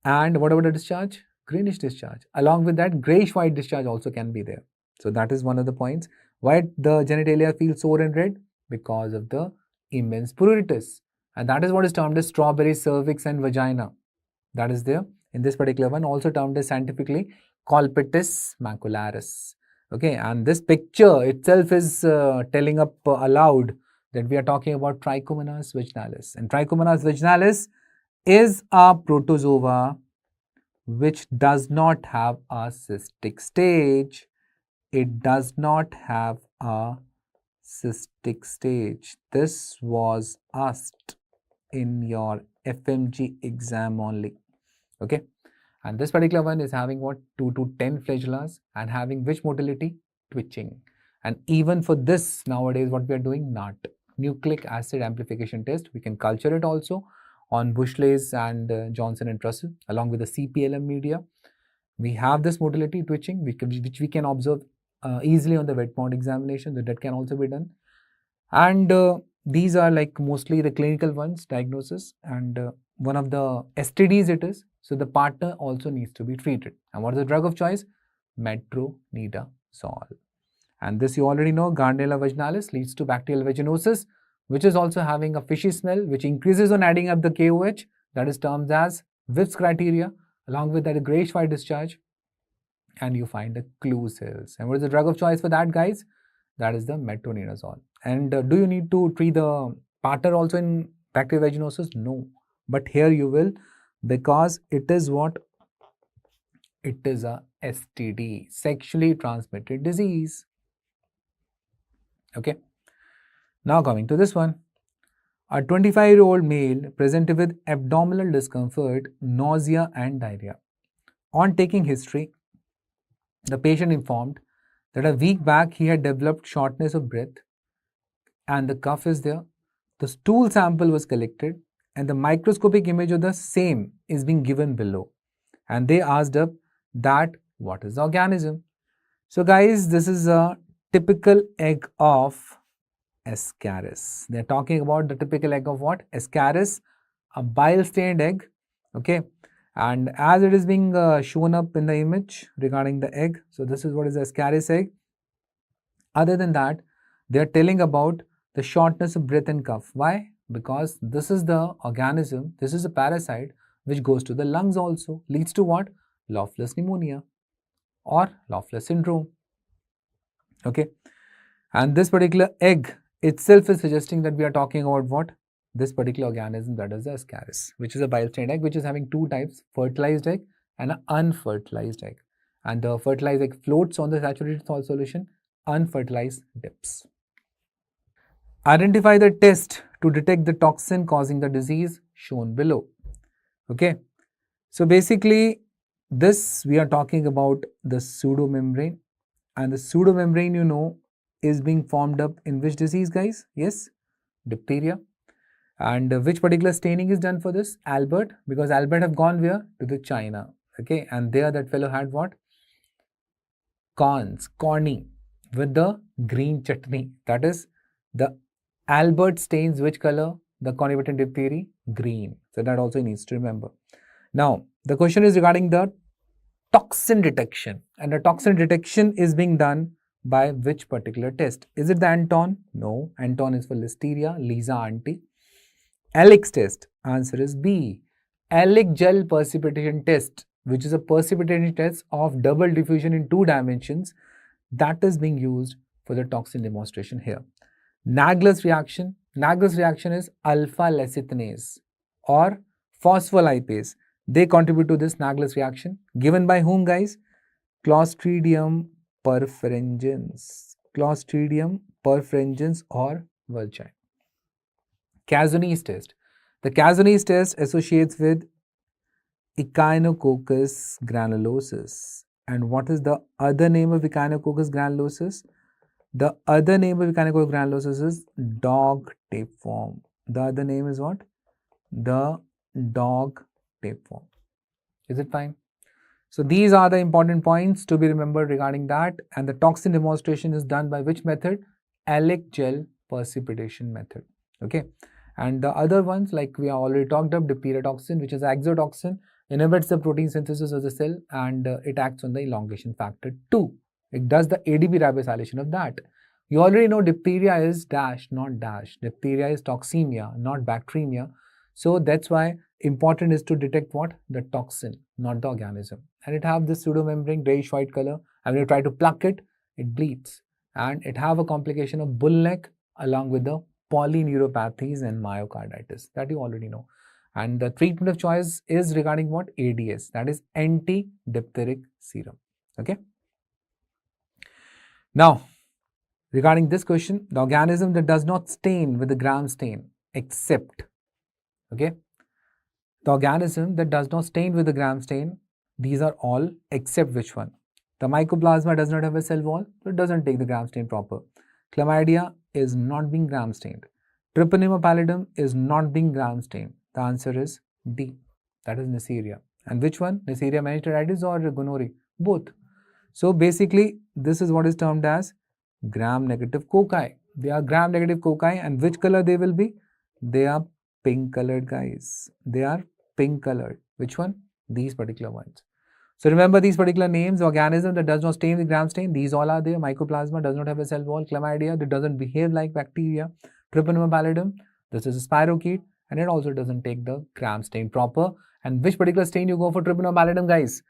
And what about the discharge? Greenish discharge. Along with that, grayish-white discharge also can be there. So, that is one of the points. Why the genitalia feel sore and red? Because of the immense pruritus, and that is what is termed as strawberry cervix and vagina. That is there in this particular one, also termed as scientifically colpitis macularis. Okay, and this picture itself is telling up aloud that we are talking about Trichomonas vaginalis, and Trichomonas vaginalis is a protozoa which does not have a cystic stage. It does not have a cystic stage. This was asked in your FMG exam only. Okay, and this particular one is having what? 2 to 10 flagellas and having which motility? Twitching. And even for this nowadays, what we are doing? NAT, nucleic acid amplification test. We can culture it also on Bushley's and Johnson and Russell along with the CPLM media. We have this motility twitching which we can observe easily on the wet mount examination. That can also be done, and these are like mostly the clinical ones, diagnosis, and one of the STDs it is. So the partner also needs to be treated. And what is the drug of choice? Metronidazole. And this you already know, Gardnerella vaginalis leads to bacterial vaginosis, which is also having a fishy smell, which increases on adding up the KOH. That is termed as Whipp's criteria. Along with that, a grayish white discharge, and you find the clue cells. And what is the drug of choice for that, guys? That is the metronidazole. And do you need to treat the partner also in bacterial vaginosis? No. But here you will Because it is what? It is a STD, sexually transmitted disease. Okay. Now coming to this one. A 25-year-old male presented with abdominal discomfort, nausea and diarrhea. On taking history, the patient informed that a week back he had developed shortness of breath and the cough is there. The stool sample was collected and the microscopic image of the same is being given below. And they asked up that what is the organism? So guys, this is a typical egg of Ascaris. They're talking about the typical egg of what? Ascaris, a bile-stained egg. Okay. And as it is being shown up in the image regarding the egg, so this is what is the Ascaris egg. Other than that, they are telling about the shortness of breath and cough. Why? Because this is the organism, this is a parasite which goes to the lungs also, leads to what? Loveless pneumonia or Loveless syndrome. Okay. And this particular egg itself is suggesting that we are talking about what? This particular organism, that is the Ascaris, which is a bile-stained egg, which is having two types, fertilized egg and an unfertilized egg. And the fertilized egg floats on the saturated salt solution, unfertilized dips. Identify the test to detect the toxin causing the disease shown below. Okay. So basically, this we are talking about the pseudomembrane, and the pseudomembrane, you know, is being formed up in which disease, guys? Yes, diphtheria. And which particular staining is done for this? Albert, because Albert have gone where? To the China. Okay, and there that fellow had what? Corny with the green chutney. That is, the Albert stains which color? The conurbated diphtheria? Green. So that also needs to remember. Now, the question is regarding the toxin detection, and the toxin detection is being done by which particular test? Is it the Anton? No, Anton is for Listeria, Lisa auntie. Alex test, answer is B. Alex gel precipitation test, which is a precipitation test of double diffusion in 2 dimensions, that is being used for the toxin demonstration here. Naegler's reaction, Naegler's reaction is alpha lecithinase or phospholipase. They contribute to this Naegler's reaction, given by whom, guys? Clostridium perfringens, Clostridium perfringens or Virgin. Casonese test. The Casonese test associates with Echinococcus granulosus. And what is the other name of Echinococcus granulosus? The other name of Echinococcus granulosus is dog tapeworm. The other name is what? The dog tapeworm. Is it fine? So these are the important points to be remembered regarding that. And the toxin demonstration is done by which method? Alex gel precipitation method. Okay. And the other ones, like we have already talked about, diphtheria toxin, which is exotoxin, inhibits the protein synthesis of the cell, and it acts on the elongation factor 2. It does the ADP ribosylation of that. You already know diphtheria is dash, not dash. Diphtheria is toxemia, not bacteremia. So that's why important is to detect what? The toxin, not the organism. And it have this pseudomembrane grayish white color. And when you try to pluck it, it bleeds. And it have a complication of bull neck along with the polyneuropathies and myocarditis, that you already know. And the treatment of choice is regarding what? ADS, that is anti-diphtheric serum. Okay. Now, regarding this question, the organism that does not stain with the gram stain except, okay, the organism that does not stain with the gram stain, these are all except which one? The mycoplasma does not have a cell wall, so it doesn't take the gram stain proper. Chlamydia is not being gram stained. Treponema pallidum is not being gram stained. The answer is D, that is Neisseria. And which one? Neisseria meningitidis or gonorrhea? Both. So basically, this is what is termed as gram-negative cocci. They are gram-negative cocci, and which color they will be? They are pink colored, guys. They are pink colored. Which one? These particular ones. So remember these particular names: organism that does not stain with gram stain. These all are there. Mycoplasma does not have a cell wall. Chlamydia that doesn't behave like bacteria. Treponema pallidum, this is a spirochete, and it also doesn't take the gram stain proper. And which particular stain you go for Treponema pallidum, guys?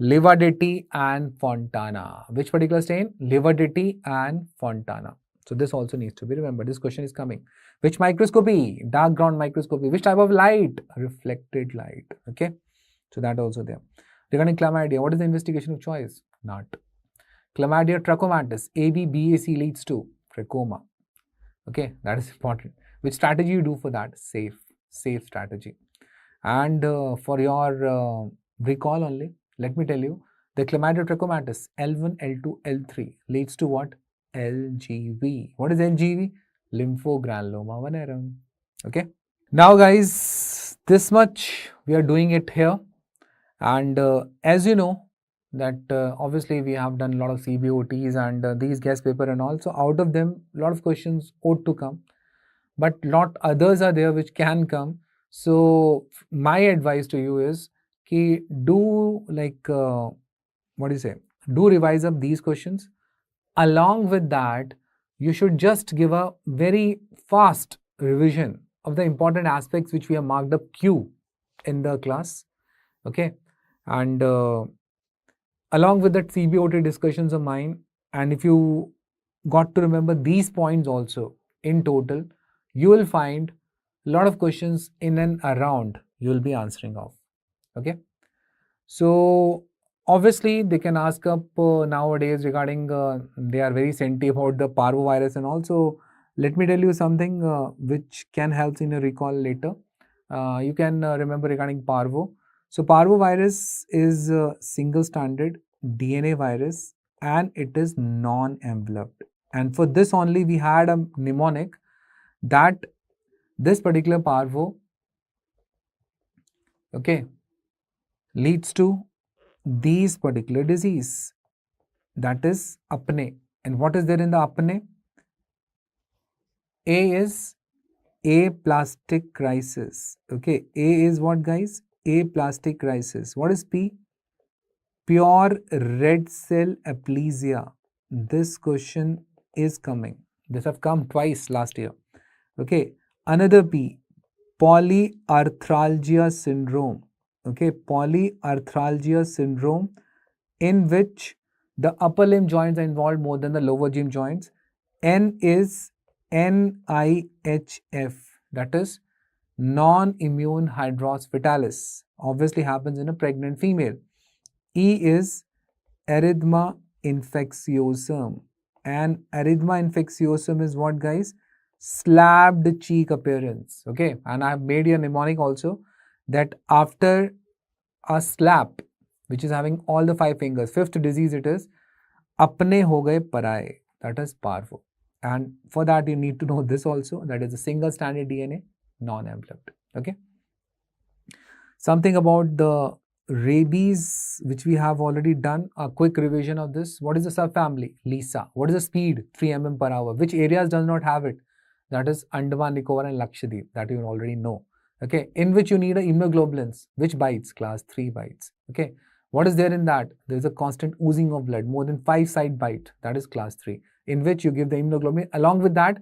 Liverdetti and Fontana. Which particular stain? Liverdetti and Fontana. So this also needs to be remembered. This question is coming. Which microscopy? Dark ground microscopy. Which type of light? Reflected light. Okay. So that also there. Regarding chlamydia, what is the investigation of choice? Not. Chlamydia trachomatis, ABBAC leads to trachoma. Okay, that is important. Which strategy you do for that? Safe strategy. And for your recall only, let me tell you, the chlamydia trachomatis L1, L2, L3 leads to what? LGV. What is LGV? Lymphogranuloma venereum. Okay. Now guys, this much we are doing it here. And as you know, that obviously we have done a lot of CBOTs and these guest paper and all. So out of them, a lot of questions ought to come, but lot others are there which can come. So my advice to you is ki do like what do you say? Do revise up these questions. Along with that, you should just give a very fast revision of the important aspects which we have marked up Q in the class. Okay. And along with that CBOT discussions of mine, and if you got to remember these points also in total, you will find a lot of questions in and around you will be answering of. Okay. So obviously they can ask up nowadays regarding they are very senti about the parvovirus, and also let me tell you something which can help in a recall later. You can remember regarding parvo. So parvovirus is a single stranded DNA virus and it is non-enveloped. And for this only we had a mnemonic that this particular parvo, okay, leads to these particular disease, that is apne. And what is there in the apne? A is aplastic crisis. Okay, A is what guys? Aplastic crisis. What is P? Pure red cell aplasia. This question is coming. This have come twice last year. Okay, another P, polyarthralgia syndrome. Okay, polyarthralgia syndrome in which the upper limb joints are involved more than the lower limb joints. N is NIHF, that is non-immune hydros fetalis, obviously happens in a pregnant female. E is erythema infectiosum, and erythema infectiosum is what guys? Slabbed cheek appearance. Okay, and I have made a mnemonic also that after a slap which is having all the 5 fingers, 5th disease it is apne ho gaye paraye, that is parvo. And for that you need to know this also, that is a single stranded DNA, non-enveloped. Okay, something about the rabies which we have already done, a quick revision of this. What is the subfamily? Lisa. What is the speed? 3 mm per hour. Which areas does not have it? That is Andaman, Nicobar and Lakshadweep, that you already know. Okay, in which you need a immunoglobulins. Which bites? Class 3 bites. Okay, what is there in that? There is a constant oozing of blood, more than 5 side bite, that is class 3, in which you give the immunoglobulin. Along with that,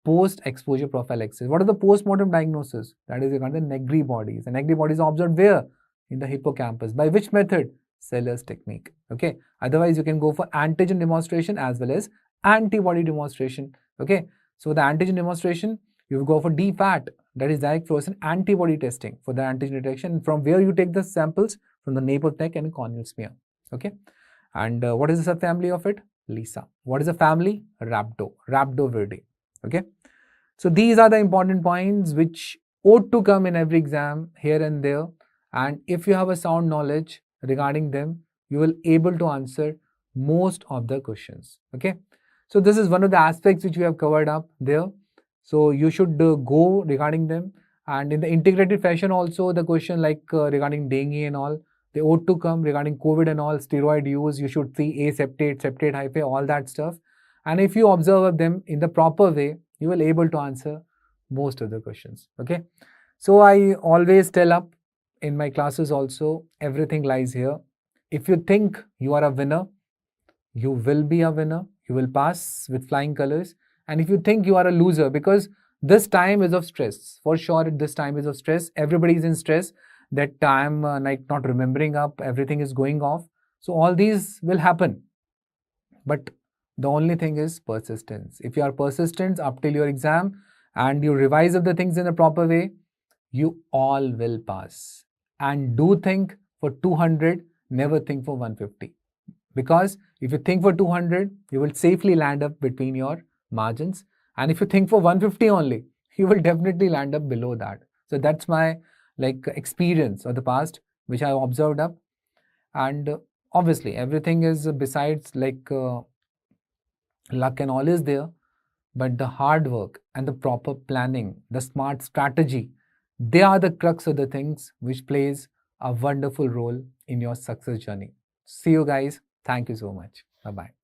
post-exposure prophylaxis. What are the post-mortem diagnosis? That is regarding the Negri bodies. The Negri bodies are observed where? In the hippocampus. By which method? Seller's technique. Okay, otherwise you can go for antigen demonstration as well as antibody demonstration. Okay, so the antigen demonstration, you go for DFAT, that is direct fluorescent antibody testing for the antigen detection, from where you take the samples from the nape of neck and corneal smear. Okay, and what is the subfamily of it? Lisa. What is the family? Rhabdoviridea. Okay, so these are the important points which ought to come in every exam here and there, and if you have a sound knowledge regarding them, you will able to answer most of the questions. Okay, so this is one of the aspects which we have covered up there. So you should go regarding them, and in the integrated fashion also the question like regarding dengue and all, they ought to come regarding COVID and all, steroid use, you should see aseptate, septate hyphae, all that stuff. And if you observe them in the proper way, you will able to answer most of the questions. Okay, so I always tell up in my classes also, everything lies here. If you think you are a winner, you will be a winner, you will pass with flying colors. And if you think you are a loser, because this time is of stress, for sure this time is of stress, everybody is in stress, that I am like not remembering up, everything is going off. So all these will happen. But The only thing is persistence. If you are persistent up till your exam and you revise of the things in a proper way, you all will pass. And do think for 200, never think for 150. Because if you think for 200, you will safely land up between your margins. And if you think for 150 only, you will definitely land up below that. So that's my experience of the past, which I observed up. And obviously, everything is besides luck and all is there, but the hard work and the proper planning, the smart strategy, they are the crux of the things which plays a wonderful role in your success journey. See you guys. Thank you so much. Bye-bye.